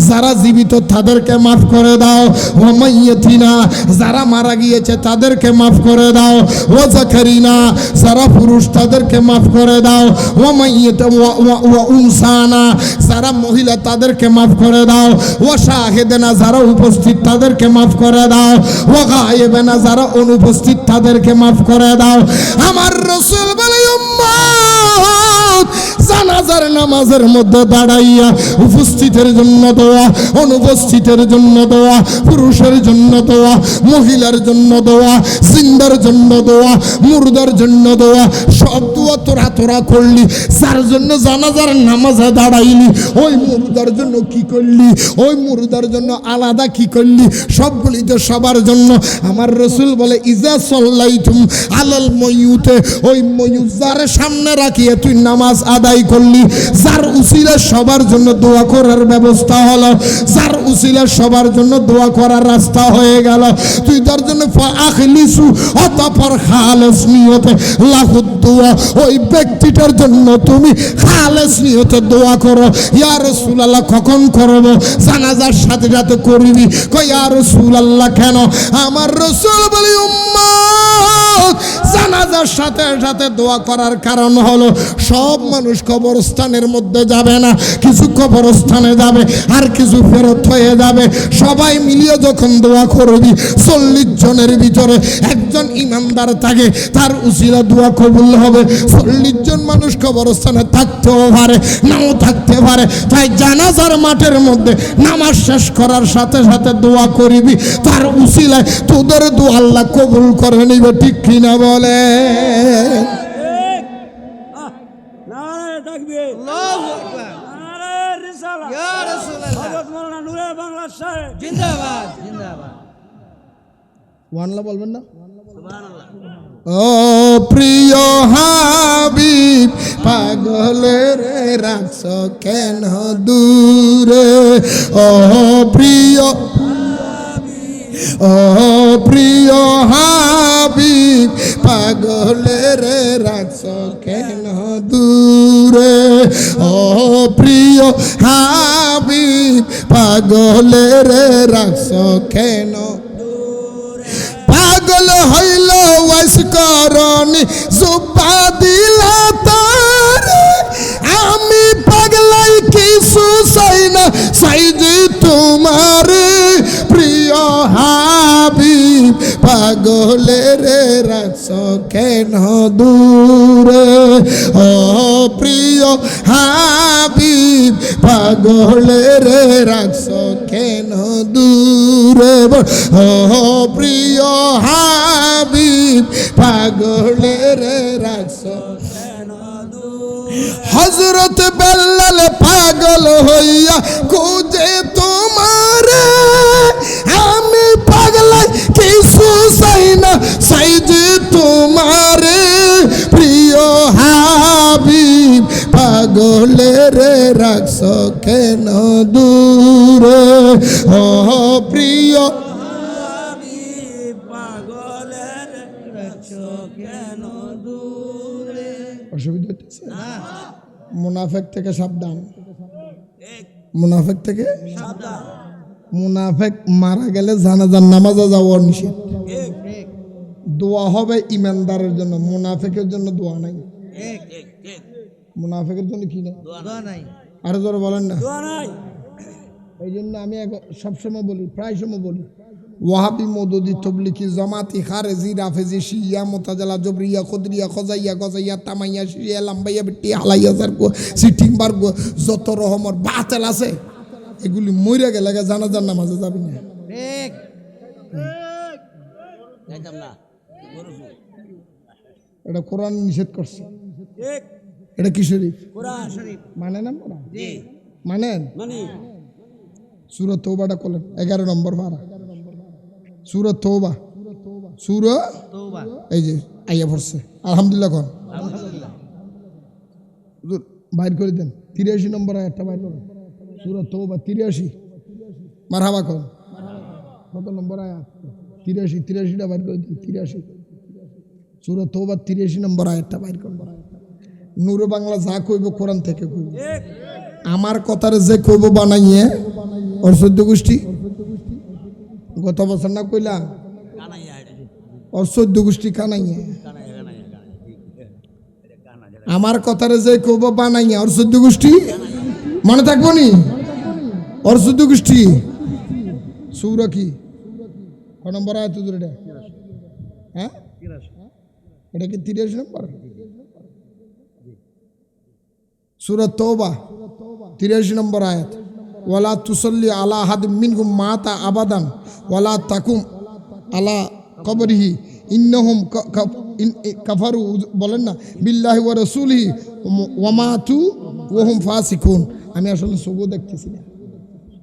যারা জীবিত তাদেরকে মাফ করে দাও, ওয়া মাইয়াতিনা যারা মারা গিয়েছে তাদেরকে মাফ করে দাও, ওয়া যাকারিনা যারা পুরুষ তাদেরকে মাফ করে দাও, ওয়া মাইয়াতা ওয়া উনসানা যারা মহিলা তাদেরকে মাফ করে দাও, ওয়া শাহিদানা যারা উপস্থিত তাদেরকে মাফ করে দাও, ওয়া গায়েবানা যারা অনুপস্থিত তাদেরকে মাফ করে দাও। আমার রাসূল বলে উম্মত জানাজার নামাজের মধ্যে দাঁড়াইয়া উপস্থিতের জন্য দোয়া, অনুপস্থিতের জন্য দোয়া, পুরুষের জন্য দোয়া, মহিলার জন্য দোয়া, জিন্দার জন্য দোয়া, মুর্দার জন্য দোয়া, সব দোয়া তোরা করলি। যার জন্য জানাজার নামাজে দাঁড়াইলি ওই মুর্দার জন্য কি করলি, ওই মুর্দার জন্য আলাদা কি করলি, সবগুলি তো সবার জন্য। আমার রাসূল বলে ইজা সাল্লাইতুম আলাল মাইয়ুতে, ওই মাইয়ুত যার সামনে রাখিয়ে তুই নামাজ আদায় করলি, যার উসিলা সবার জন্য দোয়া করার ব্যবস্থা হলো, যার উসিলা সবার জন্য দোয়া করার রাস্তা হয়ে গেল, তুই তার জন্য ফাআখলিসু অতঃপর খালেস নিয়তে লাহুদ দোয়া, ওই ব্যক্তিটার জন্য তুমি খালেস নিয়তে দোয়া করো। ইয়া রাসূলুল্লাহ কখন করব? জানাজার সাথে সাথে করবি। কই ইয়া রাসূলুল্লাহ কেন? আমার রাসূল বলে উম্মত জানাজার সাথে সাথে দোয়া করার কারণ হলো সব মানুষ কবরস্থানের মধ্যে যাবে না, কিছু কবরস্থানে যাবে আর কিছু ফেরত হয়ে যাবে। সবাই মিলিয়ে যখন দোয়া করবি 40 জনের ভিতরে একজন ইমানদার থাকে, তার উসিলা দোয়া কবুল হবে। 40 জন মানুষ কবরস্থানে থাকতেও পারে নাও থাকতে পারে, তাই জানাজার মাঠের মধ্যে নামাজ শেষ করার সাথে সাথে দোয়া করবি, তার উসিলায় তোদের দোয়া আল্লাহ কবুল করে নিবে। ঠিক কিনা বলে? নারায়ে তাকবীর, আল্লাহু আকবার, নারায়ে রিসালাত, ইয়া রাসূলুল্লাহ, হযরত মাওলানা নূরে বাংলা সাহেব জিন্দাবাদ জিন্দাবাদ। ওয়ানলা বলবেন না? সুবহানাল্লাহ। ও প্রিয় হাবিব পাগলের রাখছ কেন দূরে, ও প্রিয়, ও প্রিয় হাবিব পাগলের রাখছ কেন দূরে, ও প্রিয় হাবিব পাগলের রাখছ কেন, পাগল হইল ওয়াস করনি জুব্বা দিলা তার, আমি পাগলাই কিছু চাই না চাই যে তোমার, প্রিয় হাবিব পাগলের রাখছ কেন দূরে, ও প্রিয় হাবিব পাগলের রাখছ কেন দূরে, ও প্রিয় হাবিব পাগলের রাখছ কেন দূরে। হযরত বেলাল পাগল হইয়া খুঁজে তোমার, আমি পাগলাই কিছু চাই না চাই যে তোমার, প্রিয় হাবিব পাগলের রাখছ কেন দূরে, ও প্রিয় হাবিব পাগলের রাখছ কেন দূরে। অসুবিধা হচ্ছে? মুনাফিক থেকে সাবধান, মুনাফিক থেকে সাবধান। মুনাফিক মারা গেলে জানাজার নামাজে যাওয়া নিষেধ। দোয়া হবে ইমানদারের জন্য, মুনাফিকের জন্য দোয়া নাই। মুনাফিকের জন্য কি নাই? দোয়া নাই। আরো জোরে বলেন না, দোয়া নাই। এই জন্য আমি সবসময় বলি, প্রায় সময় বলি, ওয়াহাবি, মদুদি, তবলিকি, জামাতি, খারেজি, রাফেজি, শিয়া, মুতাজালা, জবরিয়া, খুদরিয়া, খজাইয়া, গজাইয়া, তামাইয়া, শিয়া, লাম্বাইয়া, বিটি, হালাইয়া, জারগো, সিটিং বার্গো, যত রকমের বাতেল আছে এগুলি মইরা গেলে জানাজার নামাজে যাবি না। এটা কোরআন নিষেধ করছে। এটা কি শরীফ? কোরআন শরীফ মানে না? কোরআন জি মানেন? মানি। সূরা তওবাটা করলেন 11 নম্বর পারা, সূরা তওবা, সূরা তওবা, এই যে আইয়া পড়ছে। আলহামদুলিল্লাহ কোন, বাইর করে দেন 83 নম্বর আয়াতটা বাইর করেন সূরা তওবা 83 মারহাবা কোন কত নম্বর আয়াত 83টা বাইর করে দিন 83 সূরা তওবা 83 নম্বর আয়াতটা বাইর করুন নূর বাংলা যা কইব কোরআন থেকে কইব আমার কথার যে কইব বানাইয়ে ওর 14 গোষ্ঠী গত বছর না কইলা ওর 14 গোষ্ঠী কানাইয়ে আমার কথার যে কইব বানাইয়ে ওর 14 গোষ্ঠী মনে থাকবো নি ওর 14 গোষ্ঠী সূরা কি ক নম্বর আয়াত এটা হ্যাঁ এটা কি 83 নম্বর সূরা তওবা 83 নম্বর আয়াত ওয়ালা তুসাল্লি আলা আহাদিম মিনহুম মাতা আবাদান ওয়ালা তাকুম আলা কবরিহি ইন্নাহুম কাফারু বলেন না বিল্লাহি ওয়া রাসূলিহি ওয়া মাতু ওয়া হুম ফাসিকুন আমি আসলে সগো দেখতেছি না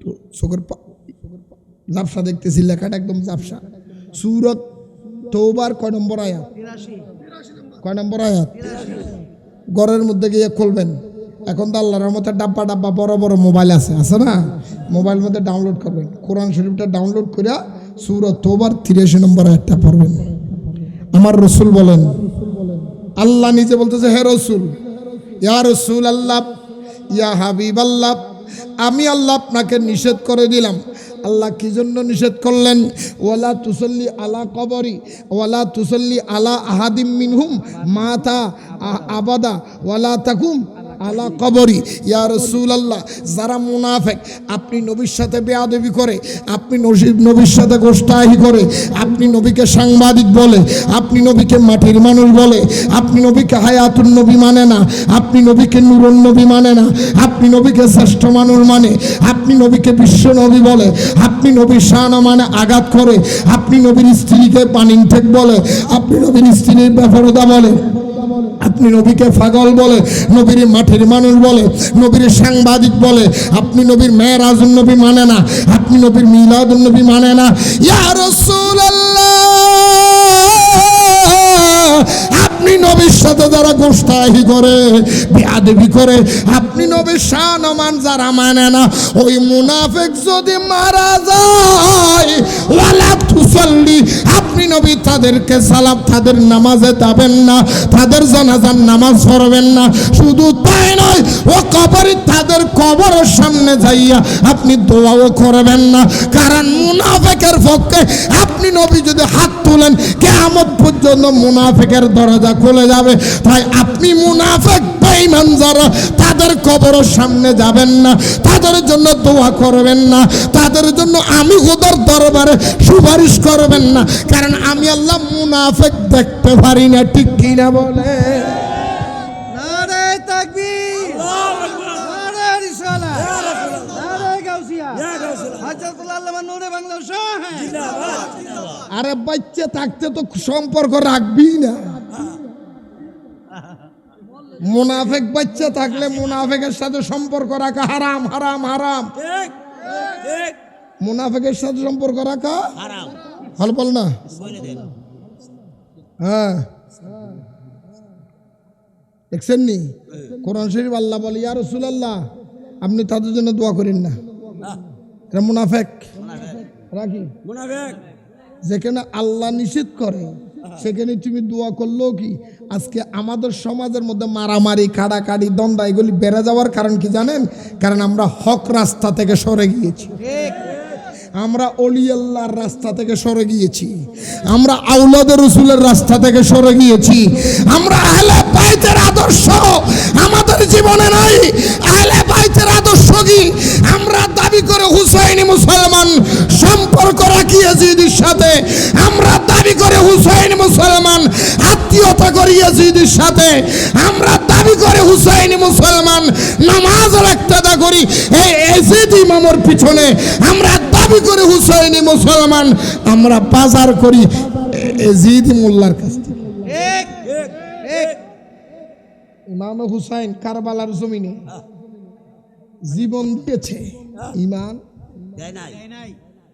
তো সগর জাবসা দেখতেছি লেখাটা একদম জাবসা সূরাত তওবার কয় নম্বর আয়াত 83 কয় নম্বর আয়াত ঘরের মধ্যে গিয়ে খুলবেন এখন তো আল্লাহর রহমতে ডাব্বা ডাব্বা বড় বড় মোবাইল আছে না মোবাইল মধ্যে ডাউনলোড করবেন কোরআন শরীফটা ডাউনলোড করে সূরা তওবার 83 নম্বর আয়াতটা পড়বেন আমার রাসূল বলেন আল্লাহ নিজে বলতেছে হে রাসূল ইয়া রাসূল আল্লাহ ইয়া হাবিব আল্লাহ আমি আল্লাহ আপনাকে নিষেধ করে দিলাম আল্লাহ কি জন্য নিষেধ করলেন ওয়ালা তুসাল্লি আলা কবরি ওয়ালা তুসাল্লি আলা আহাদিম মিনহুম মাতা আবাদা ওয়ালা তাকুম আলা কবরি ইয়া রাসূলুল্লাহ যারা মুনাফিক আপনি নবীর সাথে বেয়াদবি করে আপনি নবীর সাথে গোশতাহি করে আপনি নবীকে সাংবাদিক বলে আপনি নবীকে মাটির মানুষ বলে আপনি নবীকে হায়াতুন নবী মানে না আপনি নবীকে নূরুন নবী মানে না আপনি নবীকে শ্রেষ্ঠ মানুষ মানে আপনি নবীকে বিশ্ব নবী বলে আপনি নবীর শান মানে আঘাত করে আপনি নবীর স্ত্রীকে পানিনটেক বলে আপনি নবীর স্ত্রীর বেপরদা বলে আপনি নবীকে পাগল বলে নবীর মাটির মানুষ বলে নবীর সাংবাদিক বলে আপনি নবীর মেরাজুন নবী মানে না আপনি নবীর মিলাদুন নবী মানে না ইয়া রাসূলুল্লাহ আপনি নবীর সাথে যারা গোশতাহি করে বেয়াদবি করে আপনি নবীর শান মান যারা মানে না ওই মুনাফিক যদি মারা যায় ওয়ালা তুসাল্লি আপনি নবী তাদেরকে সালাম তাদের নামাজে যাবেন না তাদের জানাজার নামাজ পড়বেন না শুধু তাই নয় ও কবরে তাদের কবরের সামনে যাইয়া আপনি দোয়াও করবেন না কারণ মুনাফিকের পক্ষে আপনি নবী যদি হাত তুলেন কিয়ামত পর্যন্ত মুনাফিকের দরজা খুলে যাবে তাই আপনি মুনাফিক বেঈমান যারা তাদের কবরের সামনে যাবেন না তাদের জন্য দোয়া করবেন না তাদের জন্য আমি খোদার দরবারে সুপারিশ করবেন না কারণ আমি আল্লাহ মুনাফিক দেখতে পারি না ঠিক কি না বলে নারে তাকবীর নারে রিসালাত নারে গাউসিয়া হযরতুল আল্লামা নূরে বাংলা শাহ জিন্দাবাদ আরে বাচ্চা থাকতে তো সম্পর্ক রাখবি না মুনাফিক বাচ্চা থাকলে মুনাফিকের সাথে সম্পর্ক রাখা হারাম হারাম হারাম ঠিক ঠিক মুনাফিকের সাথে সম্পর্ক রাখা হারাম হল বল না হ্যাঁ দেখছেন নি কোরআন শরীফ আল্লাহ বলে ইয়া রাসূলুল্লাহ আপনি তাদের জন্য দোয়া করেন না এরা মুনাফিক রাখি মুনাফিক যেখানে আল্লাহ নিষেধ করে সেখানে তুমি দোয়া করলেও কি আজকে আমাদের সমাজের মধ্যে মারামারি কাড়াকাড়ি দ্বন্দ্ব এগুলি বেড়ে যাওয়ার কারণ কি জানেন কারণ আমরা হক রাস্তা থেকে সরে গিয়েছি আমরা অলি আল্লাহর রাস্তা থেকে সরে গিয়েছি আমরা আওলাদ রাসূলের রাস্তা থেকে সরে গিয়েছি আমরা আহলে বাইতের আদর্শ আমাদের জীবনে নাই আহলে বাইতের আদর্শ কি আমরা দাবি করে হুসাইনি মুসলমান সম্পর্ক রাখি ইয়াজিদের সাথে আমরা দাবি করে হুসাইনি মুসলমান আত্মীয়তা করি ইয়াজিদের সাথে আমরা দাবি করে হুসাইনি মুসলমান নামাজ রাখতে করি এই ইয়াজিদ ইমামের পিছনে আমরা দাবি করে হুসাইনি মুসলমান আমরা বাজার করি ইয়াজিদ মোল্লার কাছে ঠিক ঠিক ইমাম হুসাইন কারবালার জমিনে জীবন দিয়েছে ইমান দেয় নাই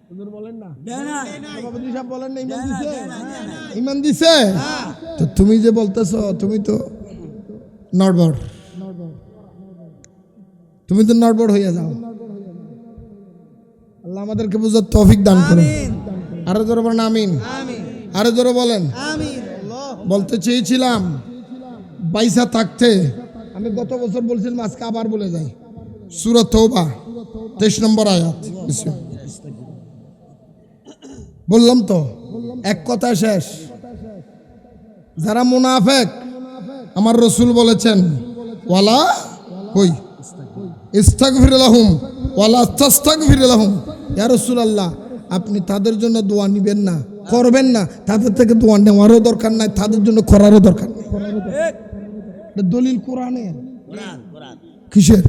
হুজুর বলেন না দেয় না সভাপতি সাহেব বলেন না ইমান দিছে ইমান দিছে তো তুমি যে বলতেছো তুমি তো নড়বড় তুমি তো নড়বড় হয়ে যাও। আল্লাহ আমাদেরকে বুঝার তৌফিক দান করুন। আরো জোরে বলেন আমিন। আরো জোরে বলেন। বলতে চেয়েছিলাম বাইসা থাকতে, আমি গত বছর বলছিলাম, আজকে আবার বলে যাই। সূরা তওবা 23 নম্বর আয়াত। বললাম তো এক কথা শেষ। যারা মুনাফিক, আমার রাসূল বলেছেন ওয়ালা কই ইস্তাগফির লাহুম ওয়ালা তাস্তাগফির লাহুম। ইয়া রাসূলুল্লাহ, আপনি তাদের জন্য দোয়া নিবেন না, করবেন না, তাদের থেকে দোয়া নেওয়ারও দরকার নাই, তাদের জন্য করারও দরকার নেই। এটা দলিল কোরআনের। কিসের?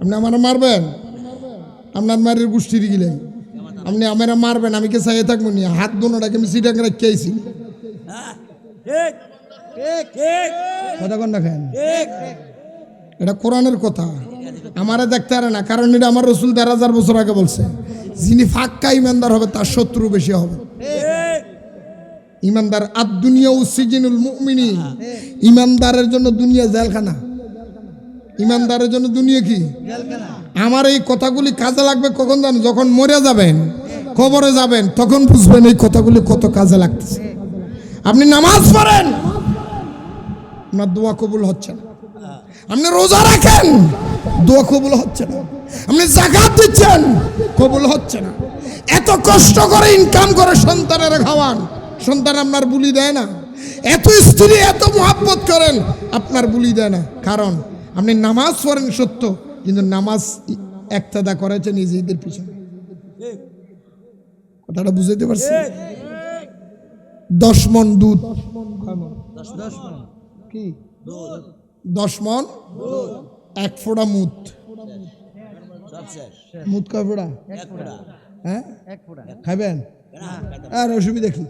আপনি আমার মারবেন, আপনার মারের গোষ্ঠীর গিলেন, আপনি আমার মারবেন, আমি কে চাইয়ে থাকবো নি? হাত দোনোটাকে আমি সিটাং রেখে আইছি। কথা কন না খান, এটা কোরআনের কথা। আমারে দেখতে পারে না, কারণ এটা আমার রাসূল ১৩,০০০ বছর আগে বলছে। যিনি ফাক্কা ইমানদার হবে তার শত্রু বেশি হবে। ইমানদার আদ দুনিয়া উসিজিনুল মুমিনিন, ইমানদারের জন্য দুনিয়া জেলখানা। ইমানদারের জন্য দুনিয়া কি? আমার এই কথাগুলি কাজে লাগবে কখন জানেন? যখন মরে যাবেন, কবরে যাবেন, তখন বুঝবেন এই কথাগুলি কত কাজে লাগতেছে। আপনি নামাজ পড়েন, আপনার দোয়া কবুল হচ্ছে না। আপনি রোজা রাখেন, দোয়া কবুল হচ্ছে না। আপনি যাকাত দিচ্ছেন, কবুল হচ্ছে না। এত কষ্ট করে ইনকাম করে সন্তানের খাওয়ান, সন্তান আপনার বুলি দেয় না। এত স্ত্রী এত মহব্বত করেন, আপনার বুলি দেয় না। কারণ আপনি নামাজ পড়েন সত্য, কিন্তু নামাজ একতাদা করেছেন নিজেদের পিছনে। কথাটা বুঝাইতে পারছি? 10 মণ দুধ, কি 10 মণ, 1 ফোঁটা মুদ। মুদ কয় ফোঁটা? হ্যাঁ, খাইবেন? আর অসুবিধা কি?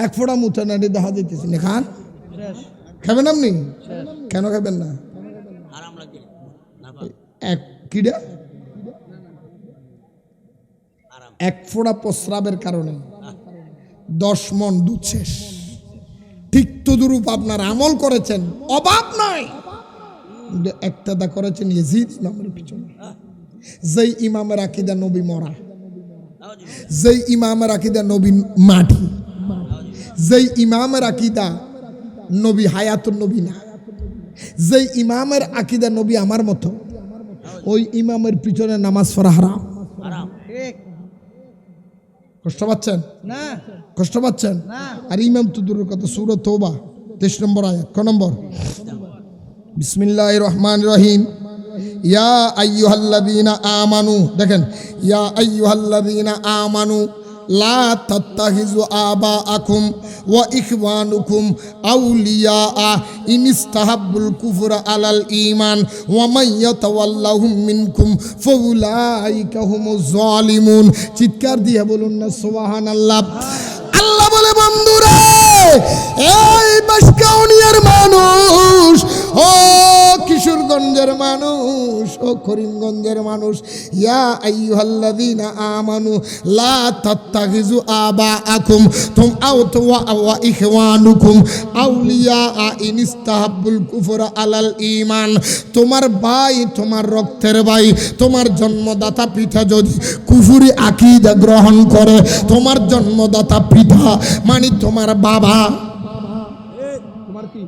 1 ফোঁটা মুদ না, দেখা দিতেছি না। খান, খাবেন আপনি? কেন খাবেন না? এক কিডা 1 ফোঁটা প্রস্রাবের কারণে 10 মণ দুধ শেষ। ঠিক তদুরূপ আপনার আমল করেছেন, অভাব নাই, একতাদা করেছেন ইয়াজিদ ইমামের পিছনে। যেই ইমামের আকীদা নবী মরা, যেই ইমামের আকীদা নবী মাটি, যেই ইমামের আকীদা নবী হায়াতুন নবী না, যেই ইমামের আকীদা নবী আমার মতো, ওই ইমামের পিছনে নামাজ পড়া হারাম। কষ্ট পাচ্ছেন না? কষ্ট পাচ্ছেন? আর ইমাম তো দূরের কথা। সূরা তওবা 23 নম্বর আয়াত। ক নম্বর? বিসমিল্লাহির রহমানির রহিম। ইয়া আইয়ুহাল্লাযীনা আমানু, দেখেন, ইয়া আইয়ুহাল্লাযীনা আমানু লা তাত্তাখিযু আবাআকুম ওয়া ইখওয়ানুকুম আউলিয়া ইন ইসতাহাব্বুল কুফরা আলাল ঈমান ওয়া মান ইয়াতাওয়াল্লাহুম মিনকুম ফাউলাইকা হুমুজ জালিমুন। চিৎকার দিয়ে বলুন না সুবহানাল্লাহ। আল্লাহ বলে, বন্ধুরা, এই বাসকাউনিয়ার মানুষ, ও কিশোরগঞ্জের মানুষ, ও করিমগঞ্জের মানুষ, ইয়া আইয়ুহাল্লাযীনা আমানু লা তাত্তাখিযু আবাআকুম তুম ওয়া ইখওয়ানুকুম আউলিয়া ইন ইসতাহাব্বুল কুফরা আলাল ঈমান। তোমার ভাই, তোমার রক্তের ভাই, তোমার জন্মদাতা পিতা যদি কুফরি আকীদা গ্রহণ করে, তোমার জন্মদাতা পিতা মানে তোমার বাবা, তোমার কি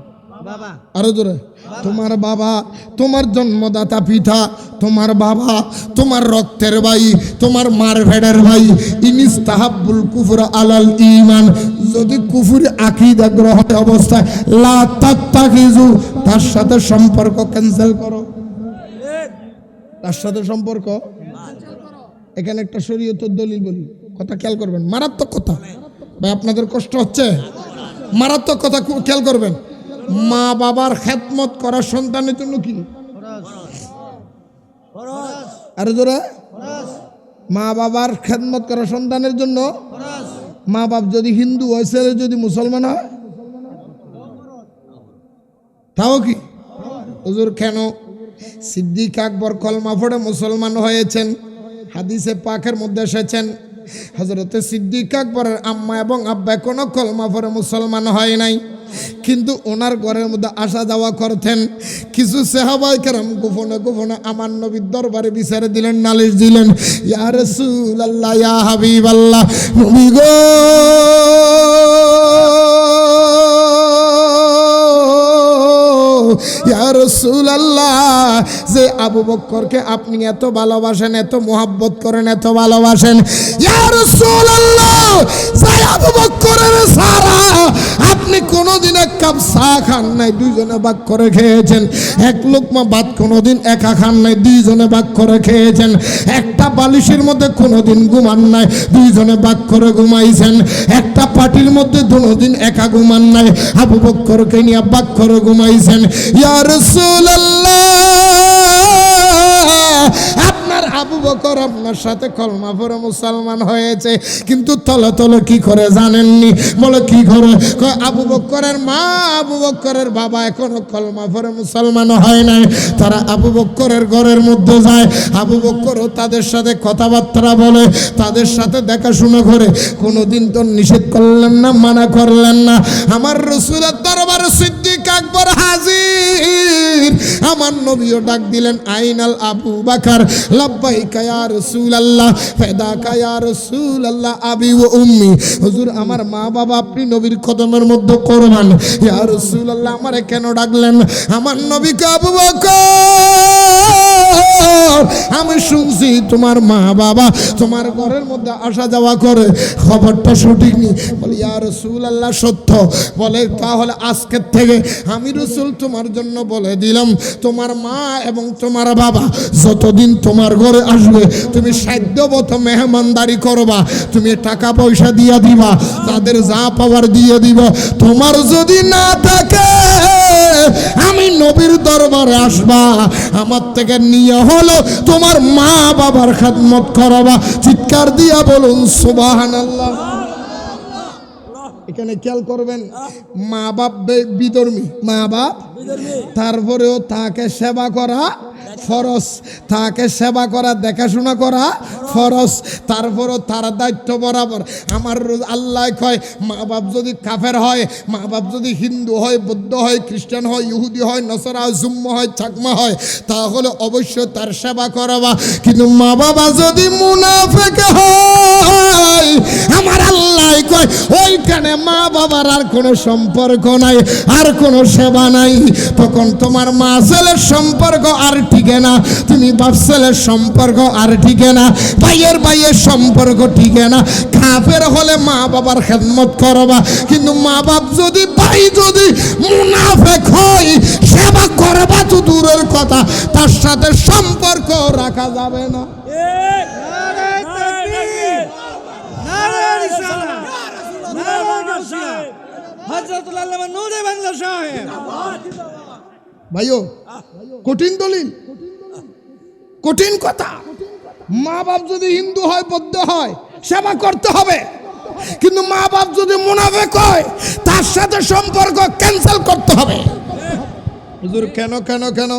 বাবা? আরো জোরে, তোমার বাবা, তোমার জন্মদাতা পিতা, তোমার বাবা, তোমার রক্তের ভাই, তোমার মার ভেড়ের ভাই, ইনিস্তাহাব্বুল কুফরা আলাল ঈমান, যদি কুফরি আকীদা গ্রহণ অবস্থায় লা তাত্তাখিযু, তার সাথে সম্পর্ক ক্যান্সেল করো, তার সাথে সম্পর্ক। এখানে একটা শরীয়তের দলিল বলি, কথা খেয়াল করবেন, মারাত্মক কথা ভাই, আপনাদের কষ্ট হচ্ছে, মারাত্মক কথা খেয়াল করবেন। মা বাবার খেদমত করা সন্তানের জন্য কি? আরে জোরে, মা বাবার খেদমত করা সন্তানের জন্য। মা বাপ যদি হিন্দু হয়, ছেলে যদি মুসলমান হয়, তাও কি? হুজুর কেন? সিদ্দিক আকবর কলমা পড়ে মুসলমান হয়েছেন, হাদিসে পাকের মধ্যে এসেছেন। হযরতে সিদ্দিক আকবরের আম্মা এবং আব্বা কোনো কলমা পড়ে মুসলমান হয় নাই। কিন্তু ওনার ঘরের মধ্যে আসা যাওয়া করতেন। কিছু সাহাবায়ে কেরাম গোপনে গোপনে আমার নবীর দরবারে বিচারে দিলেন, নালিশ দিলেন, ইয়া রাসূলুল্লাহ, ইয়া হাবিবাল্লাহ, নবী গো, ইয়া রাসূলুল্লাহ, যে আবু বকরকে আপনি এত ভালোবাসেন, এত মোহাব্বত করেন, এত ভালোবাসেন, ইয়া রাসূলুল্লাহ, যে আবু বকরের সারা আপনি কোনোদিন এক কাপ চা খান নাই, দুইজনে ভাগ করে খেয়েছেন। এক লোকমা ভাত কোনোদিন একা খান নাই, দুইজনে ভাগ করে খেয়েছেন। একটা বালিশের মধ্যে কোনোদিন ঘুমান নাই, দুইজনে ভাগ করে ঘুমাইছেন। একটা পাটির মধ্যে কোনোদিন একা ঘুমান নাই, আবু বকরকে নিয়ে ভাগ করে ঘুমাইছেন। ইয়া রাসূলুল্লাহ, আপনার আবু বকর আপনার সাথে কলমা পড়ে মুসলমান হয়েছে, কিন্তু তলে তলে কি করে জানেননি? বলে কি করে? কয় আবু বকরের মা, আবু বকরের বাবা এখনো কলমা পড়ে মুসলমান হয় নাই। তারা আবু বকরের ঘরের মধ্যে যায়, আবু বকরও তাদের সাথে কথাবার্তা বলে, তাদের সাথে দেখাশোনা করে। কোনোদিন তো নিষেধ করলেন না, মানা করলেন না। আমার রাসূলের দরবারে সিদ্দিক আকবর হাজির, আমার নবীও ডাক দিলেন, আইনাল আবু বকর, লাব্বাইকা ইয়া রাসূলুল্লাহ, ফাদাকা ইয়া রাসূলুল্লাহ, আবি ওয়া উম্মি। হুজুর আমার মা বাবা আপনি নবীর কদমের মধ্যে কোরবান। ইয়া রাসূলুল্লাহ, আমারে কেন ডাকলেন? আমার নবীকে আবু বকর, আমি শুনছি তোমার মা বাবা তোমার ঘরের মধ্যে আসা যাওয়া করে, খবরটা সঠিক নি? বলে ইয়া রাসূলুল্লাহ সত্য। বলে তাহলে আজকের থেকে আমি রাসূল তোমার জন্য বলে দিলাম, তোমার মা এবং তোমার বাবা যতদিন তোমার ঘরে আসবে তুমি সাধ্যমতো মেহমানদারি করবা, তুমি টাকা পয়সা দিয়া দিবা, তাদের যা পাওয়ার দিয়ে দিবা। তোমার যদি না থাকে আমি নবীর দরবারে আসবা, আমার থেকে নিয়ে হলো তোমার মা বাবার খেদমত করবা। চিৎকার দিয়া বলুন সুবহানাল্লাহ। এখানে খেয়াল করবেন, মা বাপ বিধর্মী, মা বাপ, তারপরেও তাকে সেবা করা ফরজ, তাকে সেবা করা দেখাশোনা করা ফরজ, তারপরও তার দায়িত্ব বরাবর। আমার আল্লাহ কয় মা বাপ যদি কাফের হয়, মা বাপ যদি হিন্দু হয়, বৌদ্ধ হয়, খ্রিস্টান হয়, ইহুদি হয়, নসরা হয়, জুম্ম হয়, চাকমা হয়, তাহলে অবশ্যই তার সেবা করাবা। কিন্তু মা বাবা যদি মুনাফিক হয়, আমার আল্লাহ কয় ওইখানে মা বাবার আর কোনো সম্পর্ক নাই, আর কোনো সেবা নাই। তখন তোমার মা ছেলের সম্পর্ক আর টিকে না, তুমি বাপ ছেলের সম্পর্ক আর টিকে না, ভাইয়ের সম্পর্ক টিকে না। কাফের হলে মা বাবার খেদমত করবা, কিন্তু মা বাপ যদি, ভাই যদি মুনাফিক হয়, সেবা করবা তো দূরের কথা, তার সাথে সম্পর্ক রাখা যাবে না। নারে তাকবীর, নারে রিসালাত, নারে গাউসিয়া, হযরতুল আল্লামা নূরে বাংলা সাহেব। ভাইও কঠিন দলিল, কঠিন কথা। মা বাপ যদি হিন্দু হয়, বৌদ্ধ হয়, সেবা করতে হবে, কিন্তু মা বাপ যদি মুনাফিক হয়, তার সাথে সম্পর্ক ক্যান্সেল করতে হবে। হুজুর কেন কেন কেন?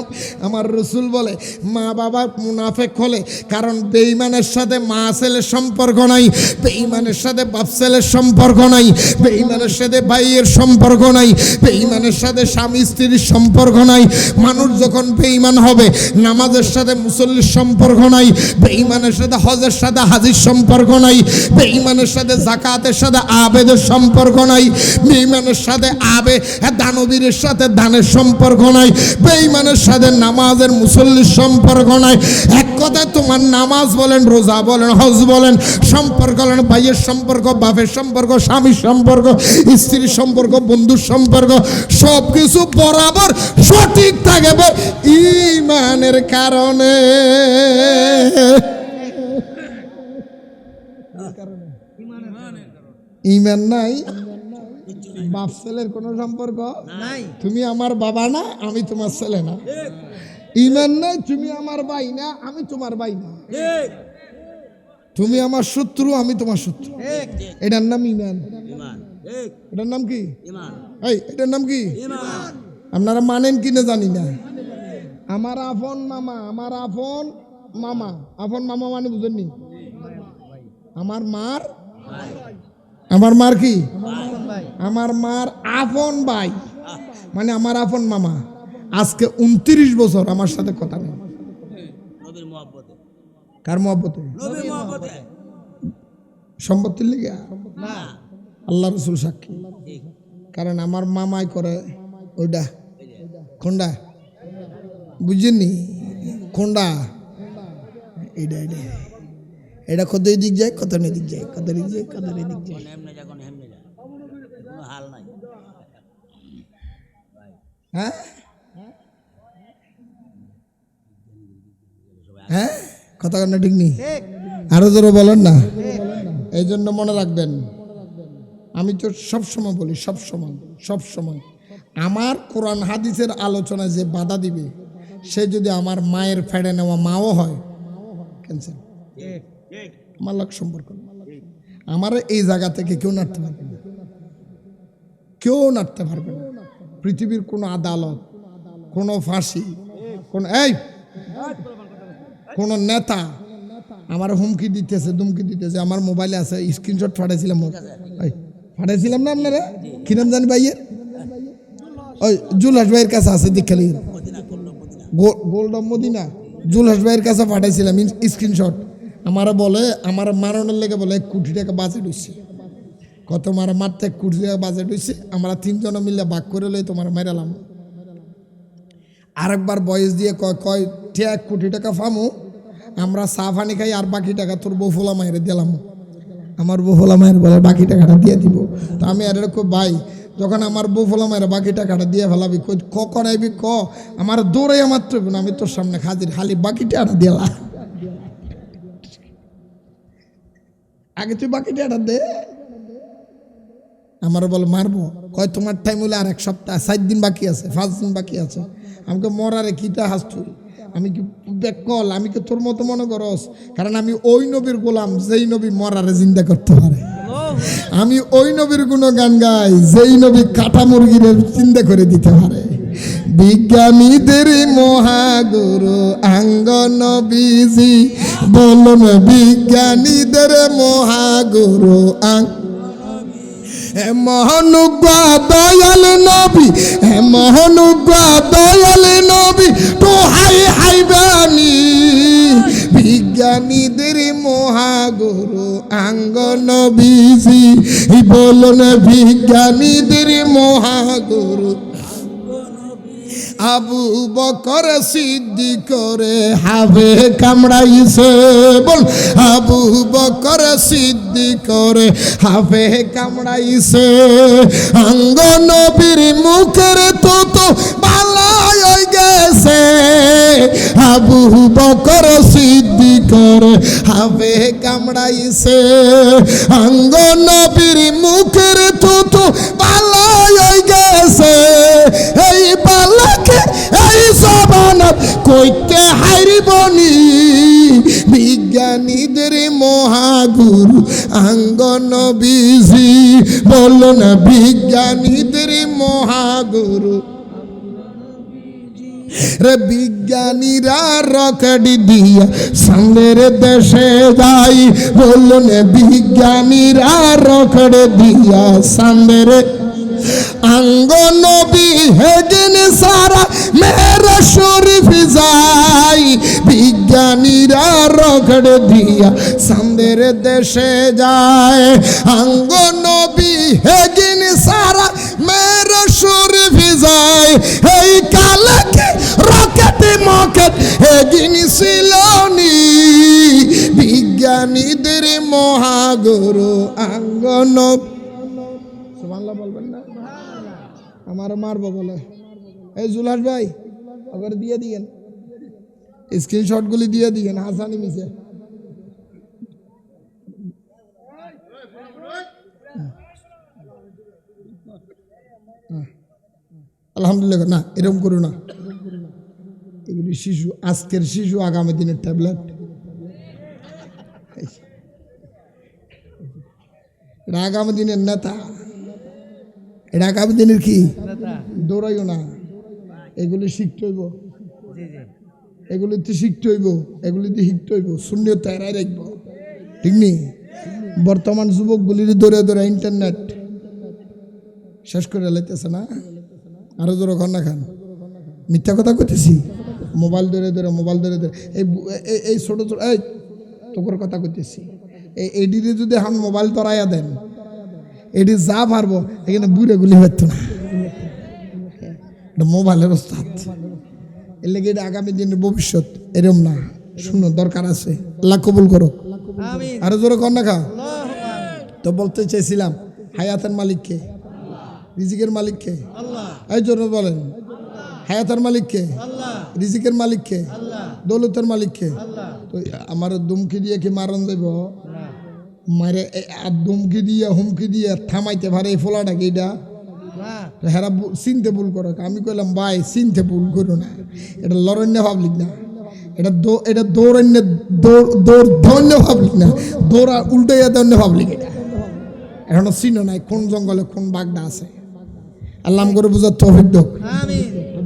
আমার রাসূল বলে মা বাবা মুনাফিক হলে, কারণ বেঈমানের সাথে মা ছেলের সম্পর্ক নাই, বেঈমানের সাথে বাপ ছেলের সম্পর্ক নাই, বেঈমানের সাথে ভাইয়ের সম্পর্ক নাই, বেঈমানের সাথে স্বামী স্ত্রীর সম্পর্ক নাই। মানুষ যখন বেঈমান হবে, নামাজের সাথে মুসল্লির সম্পর্ক নাই, বেঈমানের সাথে হজের সাথে হাজির সম্পর্ক নাই, বেঈমানের সাথে যাকাতের সাথে আবেদের সম্পর্ক নাই, বেঈমানের সাথে দানবীরের সাথে দানের সম্পর্ক নাই, বেঈমানের সাথে নামাজের মুসল্লির সম্পর্ক নাই। এক কথায় তোমার নামাজ বলেন, রোজা বলেন, হজ বলেন, সম্পর্ক বলেন, ভাইয়ের সম্পর্ক, বাপের সম্পর্ক, স্বামীর সম্পর্ক, স্ত্রীর সম্পর্ক, বন্ধুর সম্পর্ক, সব কিছু বরাবর সঠিক থাকবে ঈমানের কারণে। ঈমান নাই, বাপ ছেলের কোনো সম্পর্ক নাই। তুমি আমার বাবা না, আমি তোমার ছেলে না। ঈমান নাই, তুমি আমার ভাই না, আমি তোমার ভাই না। তুমি আমার শত্রু, আমি তোমার শত্রু। এটার নাম ঈমান। এটার নাম কি? এই এটার নাম কি? আপনারা মানেন কিনা জানি না। আমার আপন মামা, আমার আপন মামা, আপন মামা মানে বুঝেননি? আমার মার আমার মার কি? আমার মার আপন ভাই, মানে আমার আপন মামা। আজকে 29 বছর আমার সাথে কথা নেই। নবীর মহব্বতে, কার মহব্বতে? নবীর মহব্বতে সম্পত্তির লিগে না, আল্লাহ রসুল সাক্ষী। ঠিক কারণ আমার মামাই করে ওইটা খন্ডা, বুঝছেননি? খন্ডা এইটা এইটা এটা কত দিক যায়, কত দিক যায়, কত দিক যায়, কত দিক যায়। হেমনে যা, কোনো হেমনে যা, কোনো হাল নাই। হ্যাঁ হ্যাঁ, কথা কান্না ঠিক নেই, আরো জোরে বলেন না। এই জন্য মনে রাখবেন, আমি তো সবসময় বলি, সবসময় আমার কোরআন হাদিসের আলোচনায় যে বাধা দিবে, সে যদি আমার মায়ের ফেড়ে নেওয়া মাও হয়, ক্যান্সেল। আমার লোক সম্পর্ক না। আমার এই জায়গা থেকে কেউ নাড়তে পারবে না, কেউ নাড়তে পারবে না। পৃথিবীর কোনো আদালত, কোনো ফাঁসি, কোনো নেতা আমার হুমকি দিতেছে, ধুমকি দিতেছে। আমার মোবাইলে আছে, স্ক্রিনশট পাঠাইছিলাম না আপনারা? কি নাম জানি ভাইয়ের? ওই জুলহাস ভাইয়ের কাছে আছে, দীক্ষালি গোল্ডম মদিনা, জুলহাস ভাইয়ের কাছে পাঠাইছিলাম স্ক্রিনশট। আমারা বলে, আমার মারণের লেগে বলে 1 কোটি টাকা বাজেট হয়েছে। কত মারা মারতে 1 কোটি টাকা বাজেট হয়েছে, আমরা 3 জন মিলে ভাগ করে লই তোমার মেরালাম। আরেকবার বয়স দিয়ে কয় 1 কোটি টাকা ফামু, আমরা চা পানি খাই, আর বাকি টাকা তোর বউফোলা মায়ের দিলাম। আমার বউফোলা মায়ের বলে বাকি টাকাটা দিয়ে দিব। তো আমি আর খুব ভাই, যখন আমার বউফোলা মায়ের বাকি টাকাটা দিয়ে ফেলাবি, কখন আইবি ক, আমার দৌড়ে আমার তো না, আমি তোর সামনে হাজির, খালি বাকি টাকাটা দিলা, আগে তুই বাকি টাকাটা দে। আমার বলে মারবো, কয় তোমার টাইম হলে আর 1 সপ্তাহ, 7 দিন বাকি আছে, 5 দিন বাকি আছে। আমাকে মরারে কিটা হাস তুই, আমি কি বেকল, আমি কি তোর মতো মনে করস? কারণ আমি ওই নবীর গোলাম যেই নবী মরারে জিন্দা করতে পারে। আমি ওই নবীর গুণ গান গাই যেই নবী কাটা মুরগির চিন্তা করে দিতে পারে। বিজ্ঞানীদের মহাগুরু আঙ্গ নবীজি, বলুন বিজ্ঞানীদের মহাগুরু মহানুজ্ঞা দয়াল নবী, মহানুজ্ঞা দয়াল নবী, তো হাই বাণী বিজ্ঞানীদের মহাগুরু আঙ্গ নবীজি, বলুন বিজ্ঞানীদের মহাগুরু। আবু বকর সিদ্দিকরে হাবে কামড়াইছে, বল আবু বকর সিদ্দিকরে হাবে কামড়াইছে। আঙ্গ নবীর মুখের তো বালাই হয়ে গেছে, আবু বকর সিদ্দিকরে হাবে কামড়াইছে। আঙ্গ নবীর মুখের তো বালাই হয়ে গেছে, এই বালাকে এই সবানত কইতে হারিবনি বিজ্ঞানীদের মহাগুরু আঙ্গ নবীজি, বলো না বিজ্ঞানীদের মহাগুরু। রে বিজ্ঞানীরা রকেট দিয়া সামনের দেশে যাই, বলুন বিজ্ঞানীরা রকেট দিয়া সামনের। আঙ্গ নবী হেগেন সারা মেরা শরীফ যাই, বিজ্ঞানীরা রকেট দিয়া সামনের দেশে যায়। আঙ্গ নবী হেগেন সারা মেরা শরীফ যায়, এই কালকে রকেট মকেট হেগিন ছিলনি বিজ্ঞানীদের মহাগুরু আঙ্গ নবী। সুবহানাল্লাহ বলবেন না? আমার মারবো বলে। এই জুলহাস ভাই আবার দিয়ে দিয়েন, স্ক্রিনশটগুলি দিয়ে দিয়েন, হাসানি মিশে। আলহামদুলিল্লাহ। না এরকম করো না, এগুলি শিশু, আজকের শিশু আগামী দিনের ট্যাবলেট। এটা আগামী দিনের নেতা, এটা আগামী দিনের কি? দৌড়াইও না, এগুলি শিখতে হইব, এগুলিতে শিখতে হইব, এগুলিতে শিখতে হইব, শূন্য তেরাই রাখবো, ঠিক নেই? বর্তমান যুবকগুলির দৌড়ে দৌড়ে ইন্টারনেট শেষ করে লাইতেছে না? আরো জোরে খান না খান, মিথ্যা কথা কইতেছি। মোবাইল ধরে ধরে এই ছোট ছোট এই তোর কথা কইতেছি। এডিরে যদি এখন মোবাইল তরাইয়া দেন, এডি যা পারবো এখানে বুড়ে গুলি হতো না, মোবাইলের ওস্তাদ। এর লেগে এটা আগামী দিনের ভবিষ্যৎ এরম না, শুনো দরকার আছে, আল্লাহ কবুল করো। আরো জোরে কর না খা। তো বলতে চাইছিলাম হায়াতের মালিককে, রিজিকের মালিককে, এই জন্য বলেন হায়াতের মালিককে, রিজিকের মালিককে, দৌলতের মালিককে। তো আমার দুমকি দিয়ে কি মারণ দেব? মারে দুমকি দিয়ে হুমকি দিয়ে থামাইতে পারে এই ফোলাটাকে? এটা হেরা চিনতে ভুল করো। আমি কইলাম ভাই চিনতে ভুল করো না, এটা লরণ্য ভাবলিক না, এটা দৌড়ন্য ধন্য ভাবলিক না, দৌড়া উল্টাইয়া দন্য ভাবলিক। এটা এখনো চিনো নাই কোন জঙ্গলে কোন বাগডা আছে। আল্লাহ করে বুঝার তৌফিক দাও।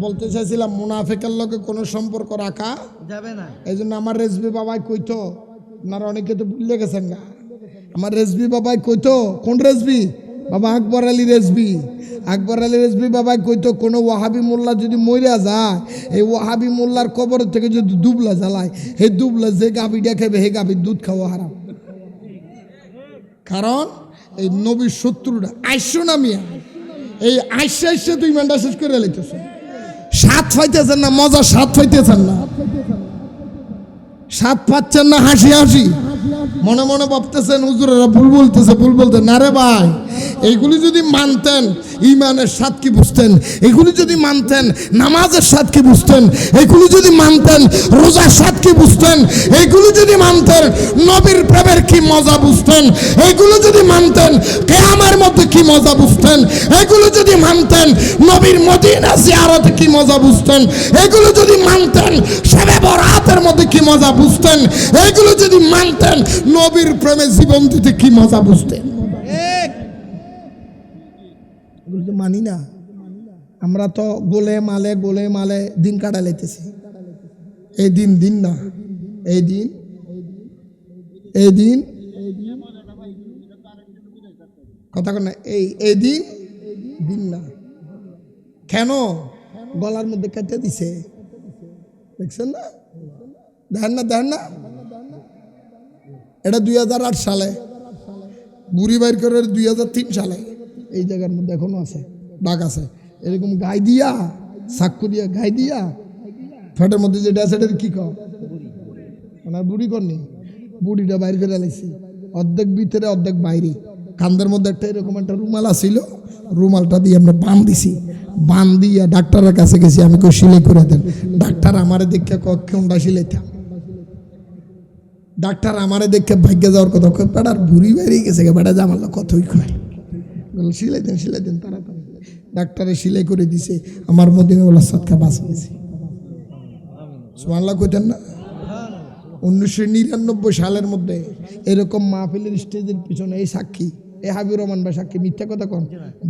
বলতে চাইছিলাম মুনাফিকের লগে কোনো সম্পর্ক রাখা যাবে না। এই জন্য আমার রেজবি বাবাই কইতো, আপনারা অনেকে তো ভুলে গেছেন গা, আমার রেজবি বাবাই কইতো, কোন রেজবি বাবা? আকবর আলী রেজবি। আকবর আলী রেজবি বাবাই কইতো কোনো ওয়াহাবি মোল্লা যদি মইরা যায়, এই ওয়াহাবি মোল্লার কবর থেকে যদি দুবলা জ্বালায়, সেই দুবলা যে গাভীটা খাবে সেই গাভীর দুধ খাওয়া হারাম। কারণ এই নবীর শত্রুরা আইসো না মিয়া, এই আইসা তুই মেন্ডা শেষ করে লাইতেছ। স্বাদ পাইতেছেন না, মজা স্বাদ পাইতেছেন না, স্বাদ পাচ্ছেন না, হাসি হাসি মনে মনে ভাবতেছেন হুজুরেরা ভুল বলতেছে, ভুল বলতে না রে ভাই। এইগুলি যদি মানতেন ইমানের স্বাদ কি বুঝতেন, এগুলি যদি মানতেন নামাজের স্বাদ কি বুঝতেন, এগুলি যদি মানতেন রোজার স্বাদ কি বুঝতেন, এইগুলি যদি মানতেন নবীর প্রেমের কি মজা বুঝতেন, এইগুলো যদি মানতেন কিয়ামের মধ্যে কি মজা বুঝতেন, এগুলো যদি মানতেন নবীর মদিনা জিয়ারতে কি মজা বুঝতেন, এগুলো যদি মানতেন শবে বরাতের মধ্যে কি মজা বুঝতেন, এগুলো যদি মানতেন নবীর প্রেমে জীবন দিতে কি মজা বুঝতেন। এগুলো তো মানি না, আমরা তো গোলে মালে দিন কাটা লাইতেছি। এই দিন না, এই দিন কথা কর না, এই দিন না। কেন গলার মধ্যে কেটে দিছে দেখছেন না? দেখেন না এটা 2008 সালে, বুড়ি বাইর করে 2003 সালে এই জায়গার মধ্যে এখনো আছে, দাগ আছে। এরকম গাই দিয়া চাক্কু দিয়া গাই দিয়া ফেটের মধ্যে যেটা আছে এটা কি কর মানে বুড়ি করনি, বুড়িটা বাইর করে লাইছি, অর্ধেক ভিতরে অর্ধেক বাইরে। কান্দের মধ্যে একটা এরকম একটা রুমাল আসিল, রুমালটা দিয়ে আমরা বান দিছি, বান দিয়া ডাক্তারের কাছে গেছি, আমি কই সিলাই করে দেন। ডাক্তার আমারে দেখে কোনটা সিলাইতাম, ডাক্তার আমারে দেখে ভাগ্যে যাওয়ার কথা কয়, বেটার বুড়ি বেরিয়ে গেছে, বেটা জামাল্লা কতই কয়, সিলাই দেন তাড়াতাড়ি। ডাক্তারে সিলাই করে দিছে, আমার মদিনাওয়ালা সদকা বাঁচে গেছে। সুবহানাল্লাহ কইতেন না? 1999 সালের মধ্যে এরকম মাহফিলের স্টেজের পিছনে এই সাক্ষী, এই হাবিবুর রহমান ভাই সাক্ষী, মিথ্যা কথা কন,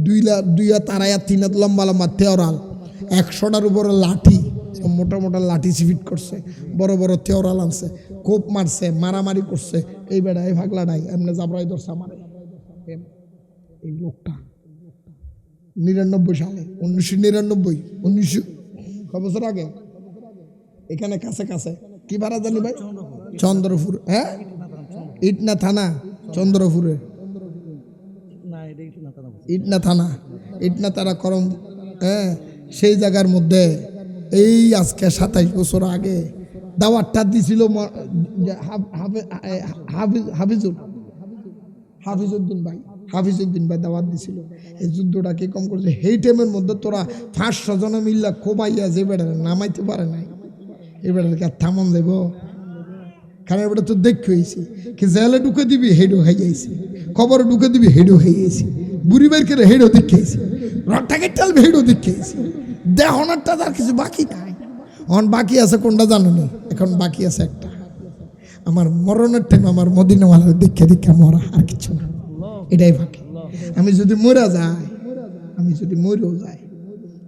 2 তারাইয়া 3 লম্বা তেওরাল, 100টার উপরে লাঠি, মোটা লাঠি সিফিট করছে, বড় তেওরাল আনছে, কোপ মারছে, মারামারি করছে। এই বেড়া এই ভাগলাটাই এমনি জাবরাই ধরছে আমারে। এই লোকটা 99 সালে, 1999 কত বছর আগে, এখানে কাছে কি ভাড়া জানি ভাই? চন্দ্রপুর, হ্যাঁ ইটনা থানা, চন্দ্রপুরে ইটনা থানা করম, হ্যাঁ সেই জায়গার মধ্যে এই আজকে 27 বছর আগে দাওয়াতটা দিছিল হাফিজউদ্দিন ভাই দাওয়াত দিছিল। এই যুদ্ধটা কি কম করছে, সেই টাইমের মধ্যে তোরা 500 জন মিল্লা কোবাইয়া যে বেড়া নামাইতে পারে নাই, এই বেড়াকে থামান দেব। কারণ বেটা তো দেখে হয়েছি কি জেলে ঢুকে দিবি হেডো খাই যাইছি, খবরে ঢুকে দিবি হেডো খাই যাইছি, বুড়ি বের করে হেডো দেখেছি, রটাকে টালবে হেডো দেখেছি। দেহনারটা তার কিছু বাকি নাই, এখন বাকি আছে কোনটা জানো নি? এখন বাকি আছে একটা, আমার মরণের টাইম আমার মদিনাওয়ালার দেখে মরা, আর কিছু না, এটাই বাকি। আমি যদি মরেও যাই,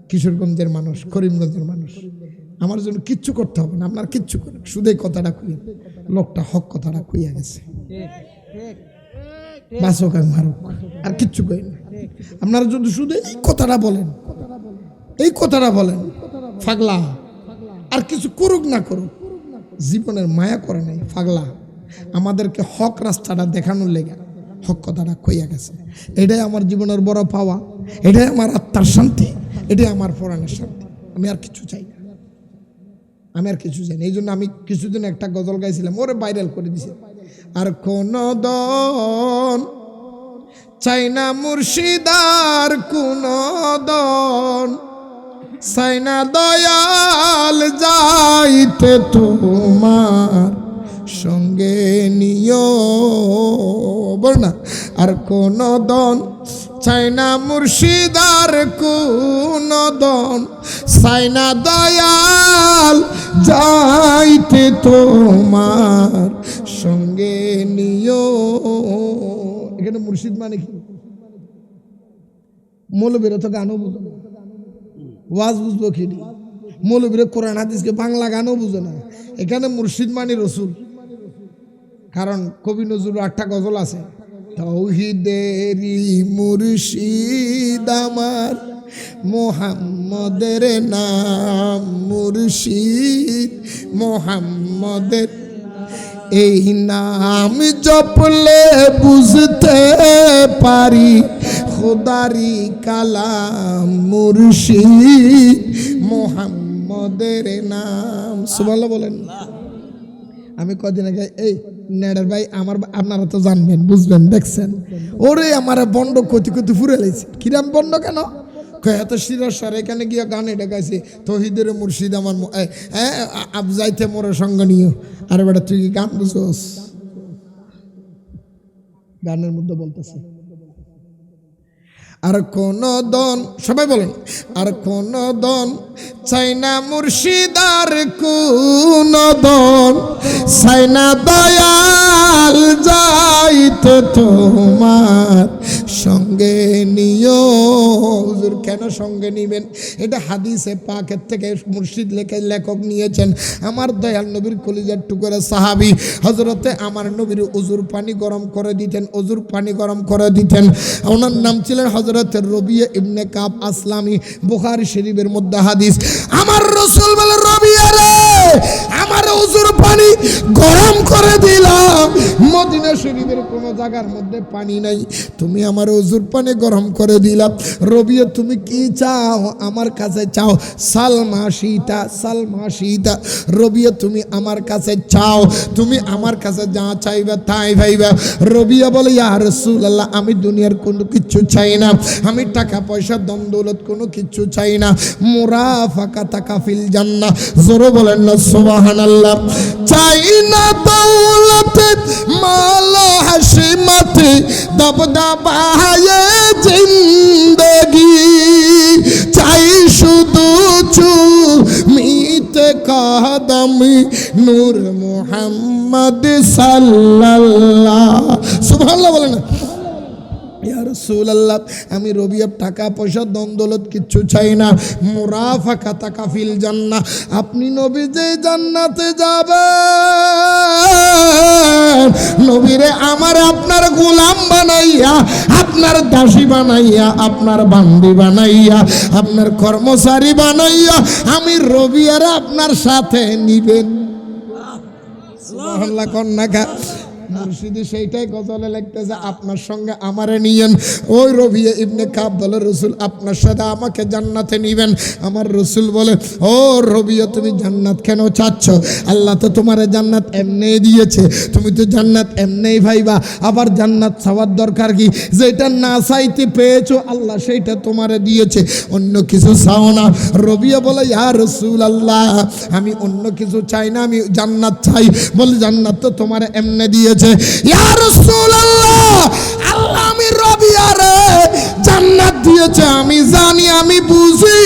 কিশোরগঞ্জের মানুষ, করিমগঞ্জের মানুষ, আমার জন্য কিচ্ছু করতে হবে না, আপনার কিচ্ছু করেন, শুধু এই কথাটা কই, লোকটা হক কথাটা কইয়া গেছে। বাসক আর মারুক, আর কিচ্ছু কই না। আপনারা যদি শুধু এই কথাটা বলেন, এই কথাটা বলেন, পাগলা, আর কিছু করুক না করুক, জীবনের মায়া করে নাই, পাগলা। আমাদেরকে হক রাস্তাটা দেখানোর লেগে হক কথাটা কইয়া গেছে। এটাই আমার জীবনের বড় পাওয়া, এটাই আমার আত্মার শান্তি, এটাই আমার পরাণের শান্তি। আমি আর কিছু চাই না, আমি আর কিছু চাই না। এই জন্য আমি কিছুদিন একটা গজল গাইছিলাম, ওরে ভাইরাল করে দিছে। আর কোন দন চাই না মুর্শিদার, কোন দন চাই না দয়াল, যাইতে তোমার সঙ্গে নিও, বল না। আর কোন দন চাই না মুর্শিদার, কোন দন চাই না দয়াল, যাইতে তোমার সঙ্গে নিও। এখানে মুর্শিদ মানে কি? মৌলবীরা তো গানও বুঝো না, ওয়াজ বুঝবো কি? মৌলবীরা কোরআন হাদিসকে বাংলা গানও বুঝো না। এখানে মুর্শিদ মানে রসুল। কারণ কবি নজরুল 8টা গজল আছে, তৌহিদেরি মুর্শিদ আমার, মোহাম্মদের নাম মুর্শিদ, মোহাম্মদের এই নাম জপলে বুঝতে পারি খোদারি কালাম, মুর্শিদ মোহাম্মদের নাম। সুবহানাল্লাহ বলেন। আমি কদিন আগে এই নেড়ার ভাই আমার, আপনারা তো জানবেন, বুঝবেন, দেখছেন, ওরে আমার বন্ড কতি কতি ফুরে লাইছে। কিরাম বন্ড কেন? এত শিরস্বর, এখানে গিয়ে গান এটা গাইছে, তৌহিদের মুর্শিদ আমার, যাইতে মোরে সঙ্গ নিও। আরে বেটা তুই কি গান বুঝোস? গানের মধ্যে বলতেছে আর কোন দন, সবাই বলেন, আর কোন দন চাই না মুর্শিদার, কোন দন চাই না দয়াল, যাইতে তোমার সঙ্গে নিও। হুজুর কেন সঙ্গে নিবেন? এটা হাদিসে পাকের থেকে মুর্শিদ লেখক নিয়েছেন। আমার দয়াল নবীর কলিজার টুকরা সাহাবী হযরতে আমার নবীর উজুর পানি গরম করে দিতেন, উজুর পানি গরম করে দিতেন। ওনার নাম ছিলেন হযরতে রবিয়া ইবনে কাব আসলামী। বুখারী শরীফের মধ্যে হাদিস, আমার রাসূল বলে, রবিয়া রে, আমার উজুর পানি গরম করে দিলাম, মদিনা শরীফের কোন জায়গার মধ্যে পানি নাই, তুমি আমার উজুর পানি গরম করে দিলাম। রবিয়া তুমি কি চাও আমার কাছে চাও, সালমা শীতা, সালমা শীতা। রবিয়া তুমি আমার কাছে চাও, তুমি আমার কাছে যা চাইবা তাই ভাইবা। রবিয়া বলে, ইয়া রাসূলুল্লাহ, আমি দুনিয়ার কোনো কিছু চাই না, আমি টাকা পয়সা দম দৌলত কোনো কিছু চাই না, মুরাফাকাতাকা ফিল জান্নাহ। জোরে বলেন না সুবহানাল্লাহ। চাই না দৌলত মাল হাসিমত দবদবায়ে জিন্দগি, চাই শুধু চুমিতে কদম নূর মুহাম্মদ সাল্লাল্লাহ। সুবহানাল্লাহ বলেন না। ইয়া রাসূলুল্লাহ, আমি রবিয়াব টাকা পয়সা দন দৌলত কিচ্ছু চাই না, মুরাফাকাতাকা ফিল জান্নাহ, আপনি নবী যে জান্নাতে যাবেন, নবীরে আমার আপনার গোলাম বানাইয়া, আপনার দাসী বানাইয়া, আপনার বান্দি বানাইয়া, আপনার কর্মচারী বানাইয়া আমি রবিয়ারে আপনার সাথে নিবেন। সুবহানাল্লাহ কন্যা মুর্শিদি সেইটাই গজলে লিখতেছে, আপনার সঙ্গে আমারে নিয়েন। ওই রবিয়া ইবনে কাব বলে, রসুল আপনার সাথে আমাকে জান্নাতে নিবেন। আমার রসুল বলে, ও রবিয়া তুমি জান্নাত কেন চাচ্ছ? আল্লাহ তো তোমার জান্নাত এমনিই দিয়েছে, তুমি তো জান্নাত এমনিই ভাইবা, আবার জান্নাত চাওয়ার দরকার কি? যেটা না চাইতে পেয়েছো আল্লাহ সেইটা তোমারে দিয়েছে, অন্য কিছু চাও না। রবিয়া বলে, ইয়া রাসূলুল্লাহ, আমি অন্য কিছু চাই না, আমি জান্নাত চাই। বলে, জান্নাত তো তোমার এমনি দিয়েছে। ইয়া রাসূলুল্লাহ, আল্লাহ আমি রবিয়ারে জান্নাত দিয়েছে, আমি জানি, আমি বুঝি,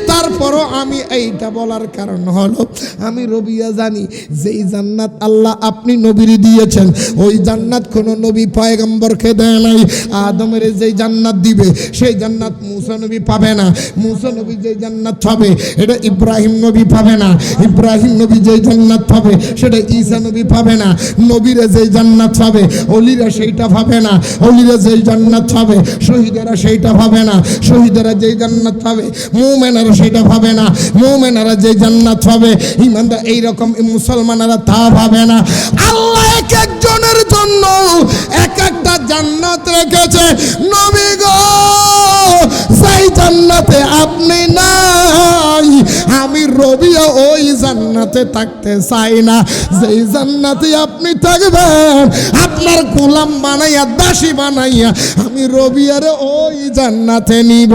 তার তারপরও আমি এইটা বলার কারণ হলো আমি রবিয়া জানি যেই জান্নাত আল্লাহ আপনি নবীর দিয়েছেন ওই জান্নাত কোনো নবী পয়গম্বরকে দেয় নাই। আদমের যেই জান্নাত দিবে সেই জান্নাত মুসা নবী পাবে না। মুসা নবী যেই জান্নাত পাবে এটা ইব্রাহিম নবী পাবে না। ইব্রাহিম নবী যেই জান্নাত পাবে সেটা ঈসা নবী পাবে না। নবীরা যেই জান্নাত পাবে অলিরা সেইটা পাবে না। অলিরা যেই জান্নাত পাবে শহীদেরা সেইটা পাবে না। শহীদেরা যেই জান্নাত পাবে মুমিনেরা সেইটা পাবে না। মুমিনেরা যেই জান্নাত পাবে ইমানদার এইরকম মুসলমানেরা তা পাবে না। আল্লাহ এক একজনের জন্য এক একটা জান্নাত রেখেছে। নবী গো সেই জান্নাতে আপনি নাই, আমি রবিয়া ওই জান্নাতে থাকতে চাই না। যেই জান্নাতে আপনি থাকবেন আপনার গোলাম বানাইয়া দাসী বানাইয়া আমি রবিয়ারে ওই জান্নাতে নিব।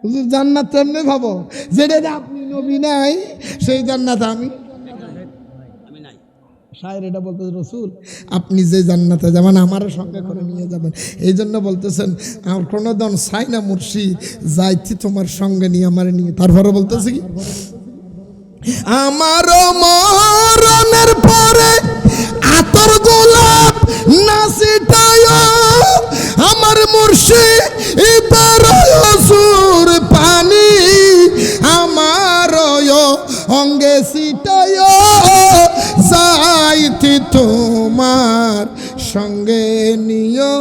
হুজুর জান্নাত তেমনি ভাবো যেটা আপনি নবী নাই সেই জান্নাত আমি নাই। শায়ের এটা বলতে রসুল আপনি যে জান্নাতে যাবেন আমার সঙ্গে করে নিয়ে যাবেন। এই জন্য বলতেছেন আমার কোনো দন চাই না মুর্শিদ যাইছি তোমার সঙ্গে নিয়ে আমার নিয়ে। তারপরে বলতেছে কি আমার মরণের পরে আতর গোলাপ নাসিটায় আমার মুর্শিদ সুর পানি আমার অঙ্গে সিটায় যাইতি তোমার সঙ্গে নিও।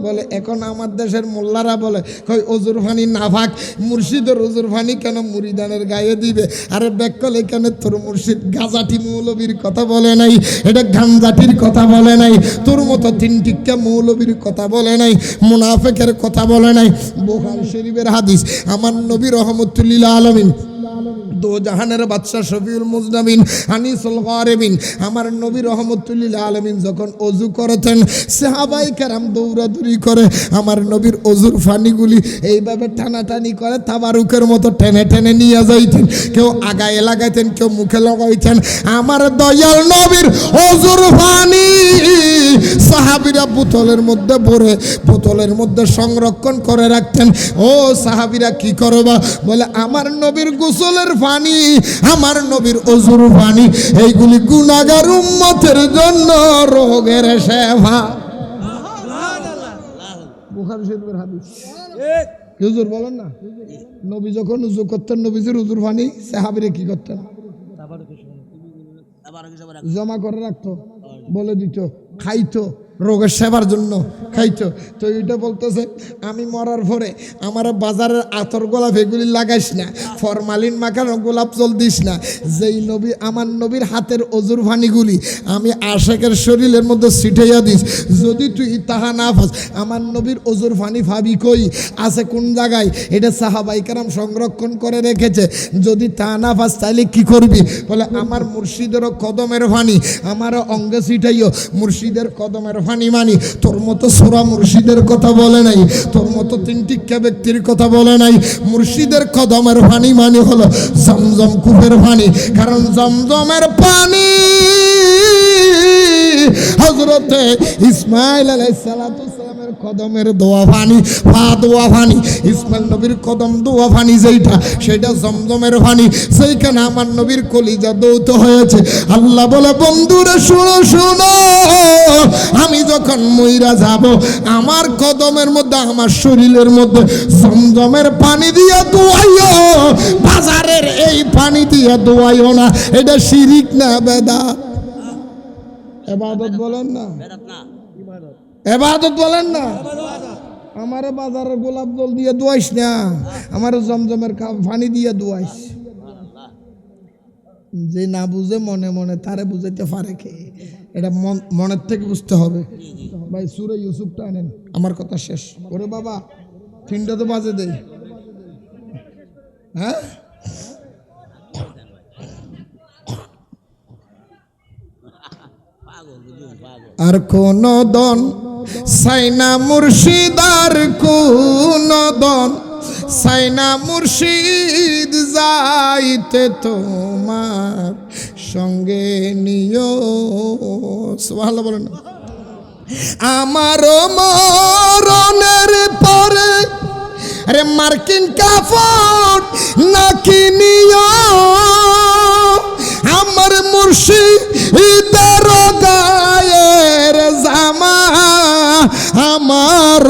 বলে এখন আমার দেশের মোল্লারা বলে কই অজুর ফানি নাফাক, মুর্শিদের অজুর ফানি কেন মুরিদানের গায়ে দিবে? আরে ব্যাকলে কেন তোর মুর্শিদ গাজাটি মৌলবীর কথা বলে নাই, এটা গাঞ্জাটির কথা বলে নাই, তোর মতো তিন টিক্কা মৌলবীর কথা বলে নাই, মুনাফেকের কথা বলে নাই। বুখারী শরীফের হাদিস আমার নবী রহমতুল্লিল আলামিন দো জাহানের বাদশা শফিউল মুজনাবিন আনিসুল গারিবিন আমার নবী রহমতুল্লিল আলামিন যখন ওযু করতেন সাহাবায়ে কেরাম দৌড়াদৌড়ি করে আমার নবীর ওযুর পানিগুলি এইভাবে টানাটানি করে তাবারুকের মতো টেনে টেনে নিয়ে যাইতেন। কেউ আগায় লাগাইতেন, কেউ মুখে লাগাইতেন। আমার দয়াল নবীর ওযুর পানি সাহাবীরা বোতলের মধ্যে ভরে বোতলের মধ্যে সংরক্ষণ করে রাখতেন। ও সাহাবীরা কি করবা? বলে আমার নবীর গোসলের পানি, আমার নবীর ওযুর পানি, এইগুলি গুনাহগার উম্মতের জন্য রোগের সেবা। বুখারী শরীফের হাদিস। হুজুর বলেন না নবী যখন ওযু করতেন নবীজির ওযুর পানি সাহাবীরা কি করতেন? জমা করে রাখতো, বলে দিত, খাইতো, রোগের সেবার জন্য খাইতো। তো এটা বলতেছে আমি মরার পরে আমার বাজারের আতর গোলাপ এগুলি লাগাইস না, ফরমালিন মাখানো গোলাপ জল দিস না। যেই নবী আমার নবীর হাতের ওযুর পানিগুলি আমি আশেকের শরীরের মধ্যে ছিটাইয়া দিস, যদি তুই তাহা না পাস আমার নবীর ওযুর পানি ভাবি কই আছে কোন জায়গায়? এটা সাহাবায়ে কেরাম সংরক্ষণ করে রেখেছে। যদি তা না পাস তাহলে কি করবি? বলে আমার মুর্শিদেরও কদমের পানি আমার অঙ্গে ছিটাইও, মুর্শিদের কদমের পানি মানি। তোর মতো সোরা মুর্শিদের কথা বলে নাই, তোর মতো তিনটিক্কা ব্যক্তির কথা বলে নাই। মুর্শিদের কদমের পানি মানে হলো জমজম কূপের পানি, কারণ জমজমের পানি হযরতে ইসমাইল আলাইহিস সালাতু সালামের কদমের দোয়া পানি, পা দোয়া পানি, ইসমাইল নবীর কদম দোয়া পানি যেটা সেটা জমজমের পানি। সেইখানে আমার নবীর কলিজা দৌত হয়েছে। আল্লাহ বলে বন্ধুরা শুনো শুনো, আমি যখন মইরা যাব আমার কদমের মধ্যে আমার শরীরের মধ্যে জমজমের পানি দিয়ে দোয়াইও, বাজারের এই পানি দিয়ে দোয়াইও না। এটা শিরিক না বেদাত? ইবাদত বলেন না, ইবাদত বলেন না। আমার বাজারের গোলাপ জল দিয়ে দোয়াইস না, আমার জমজমের পানি দিয়ে দোয়াইস। যে না বুঝে মনে মনে তারে বুঝাইতে পারে কে? এটা মনের থেকে বুঝতে হবে। ভাই সূরা ইউসুফটা আনেন, আমার কথা শেষ। ওরে বাবা 3টা তো বাজে দেই। হ্যাঁ আর কোন দন সাইনা মুর্শিদ, আর কোন দন সাইনা মুর্শিদ, যাইতে তোমার সঙ্গে নিও। সুবহানাল্লাহ বলেন না। আমারও মরণের পরে আরে মার্কিন কাপড় না কিনিও আমার মুর্শিদের গায়ের জামা আমার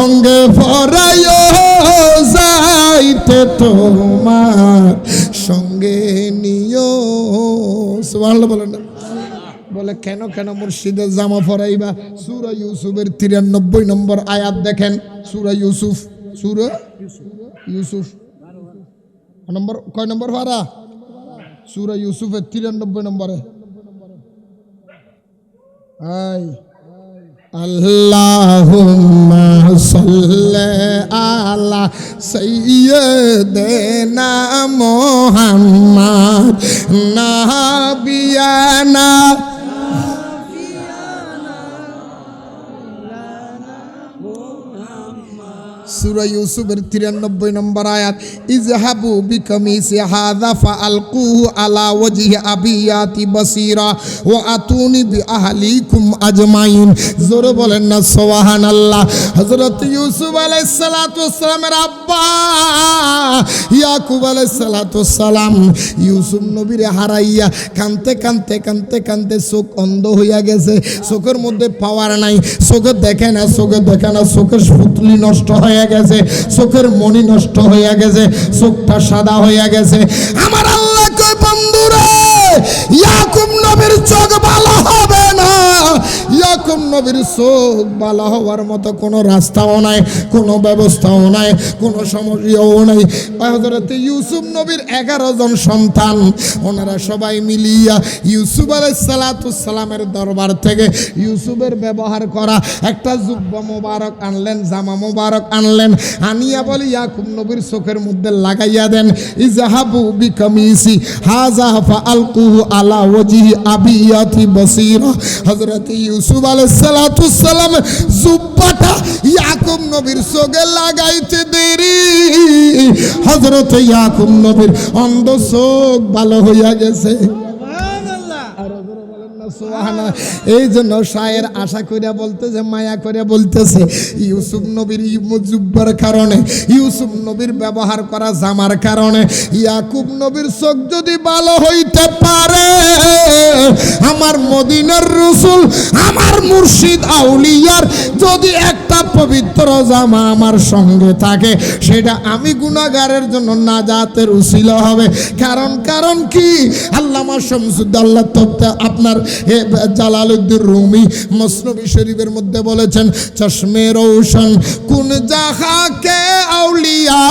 অঙ্গে ভরাইও যাইতে তোমার সঙ্গে নিও সুবহানাল্লাহ বলেন না বলে কেন কেন মুর্শিদের জামা পরাইবা সূরা ইউসুফের 93 নম্বর আয়াত দেখেন সূরা ইউসুফ নম্বর কয় নম্বর পারা সূরা ইউসুফের 93 নম্বরে আই আল্লাহুম্মা সাল্লি আলা সাইয়্যিদিনা মুহাম্মদ নাবিয়ানা সূরা ইউসুফের 93 নম্বর আয়াত ইযহাবু বিকামিসি হাযা ফাআলকুহু আলা ওয়াজহি আবিয়াতি বাসীরা ওয়া আতুনি বিআহলিকুম আজমাইন জোরে বলেন না সুবহানাল্লাহ হযরত ইউসুফ আলাইহিস সালাতু ওয়াস সালামের আব্বা ইয়াকুব আলাইহিস সালাতু ওয়াস সালাম ইউসুফ নবীরে হারাইয়া কাঁদতে কাঁদতে কাঁদতে কাঁদতে চোখ অন্ধ হইয়া গেছে চোখের মধ্যে পাওয়ার নাই চোখে দেখে না চোখের পুতলি নষ্ট হয়ে গেছে চোখের মনি নষ্ট হয়ে গেছে চোখটা সাদা হয়ে গেছে আমার আল্লাহ কই বন্ধুরা ইয়াকুব নবীর চোখ ভালো হবে না ইয়াকুব নবীর চোখ ভালো হওয়ার মতো কোনো রাস্তাও নাই কোনো ব্যবস্থাও নাই কোনো সমস্যাও নাই হযরত ইউসুফ নবীর 11 জন সন্তান ওনারা সবাই মিলিয়া ইউসুফ আলাইহিস সালাতু সালামের দরবার থেকে ইউসুফের ব্যবহার করা একটা জুব্বা মোবারক আনলেন জামা মোবারক আনলেন আনিয়া বলি ইয়াকুব নবীর চোখের মধ্যে লাগাইয়া দেন ইযহাবু বিকামিসি হাযা ফাআলকুহু আলা ওয়াজহি আবিয়াতি বাসীরা হযরত ইউসুফ আলাইহিস সালাতু সালাম জুব্বাটা ইয়াকুব নবীর চোখে লাগাইতে দেরি হযরত ইয়াকুব নবীর অন্ধ চোখ ভালো হইয়া গেছে এই জন্য শায়ের আশা করিয়া বলতেছে মায়া করে বলতেছে ইউসুফ নবীর জুব্বার কারণে ইউসুফ নবীর ব্যবহার করা জামার কারণে ইয়াকুব নবীর চোখ যদি ভালো হইতে পারে আমার মদিনার রাসূল আমার মুর্শিদ আউলিয়ার যদি একটা পবিত্র জামা আমার সঙ্গে থাকে সেটা আমি গুনাহগারের জন্য নাজাতের উসিলা হবে কারণ কি আল্লামা শামসুদ্দাল্লাহ তপ্তা আপনার জালালউদ্দিন রুমি মসনবী শরীফের মধ্যে বলেছেন চশমে রোশন কুন জাহা কে আউলিয়া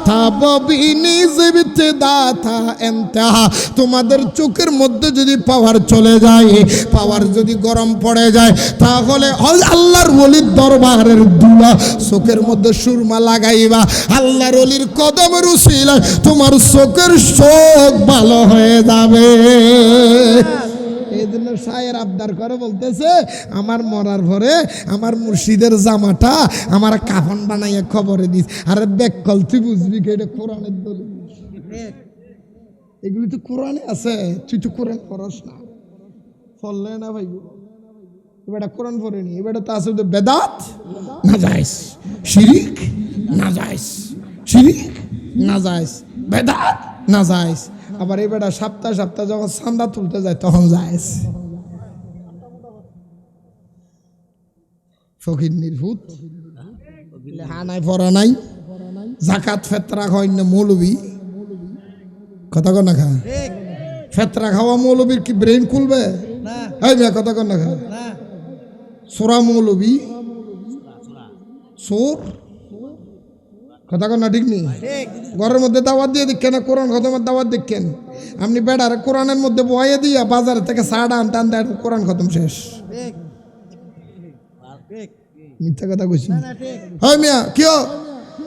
তাববিনি জিবতদা থা ইনতাহা তোমাদের চোখের মধ্যে যদি পাওয়ার চলে যায় পাওয়ার যদি গরম পড়ে যায় তাহলে আল্লাহর ওলির দরবারের দুলা চোখের মধ্যে সুরমা লাগাইবা আল্লাহর ওলির কদমের উসিলায় তোমার চোখের চোখ ভালো হয়ে যাবে এই জন্য শায়ের আবদার করে বলতেছে আমার মরার পরে আমার মুর্শিদের জামাটা আমার কাফন বানাইয়া খবরে দিস আরে বেকল তুই বুঝবি কি এটা কোরআনের দলিল এগুলি তো কোরআনে আছে তুই তো কোরআন পড়স না পড়লে না ভাই এবারে কোরআন পড়েনি এবারে তো আছে বেদাত নাজায়েজ শিরিক নাজায়েজ শিরিক নাজায়েজ বেদাত নাজায়েজ আবার এবার সপ্তাহ যখন চাঁদা তুলতে যায় তখন যায় ফকির নির্ভূত হানায় পড়া নাই জাকাত ফেতরা খাওয়াই না মৌলবী কথা কর না খা ফেতরা খাওয়া মৌলবীর কি ব্রেন খুলবে এই মিয়া কথা কর না খা সোরা মৌলবী সোর কথা কর না ঠিক নেই ঘরের মধ্যে দাওয়াত দিয়ে দেখেন কোরআন খতমের দাওয়াত দেখেন আপনি বেড়ার কোরআনের মধ্যে বয়ে দিয়া বাজার থেকে সাড়া আনতে কোরআন খতম শেষ মিথ্যা কথা কইছি হয় মিয়া কিয়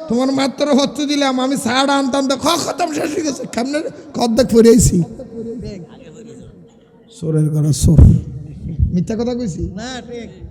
তোমার মাত্র হচ্ছে দিলাম আমি সাড়া আনতাম খতম শেষ হয়ে গেছে কেমন কদ্দাক পড়েছি সোরের ঘর সোর মিথ্যা কথা কইছি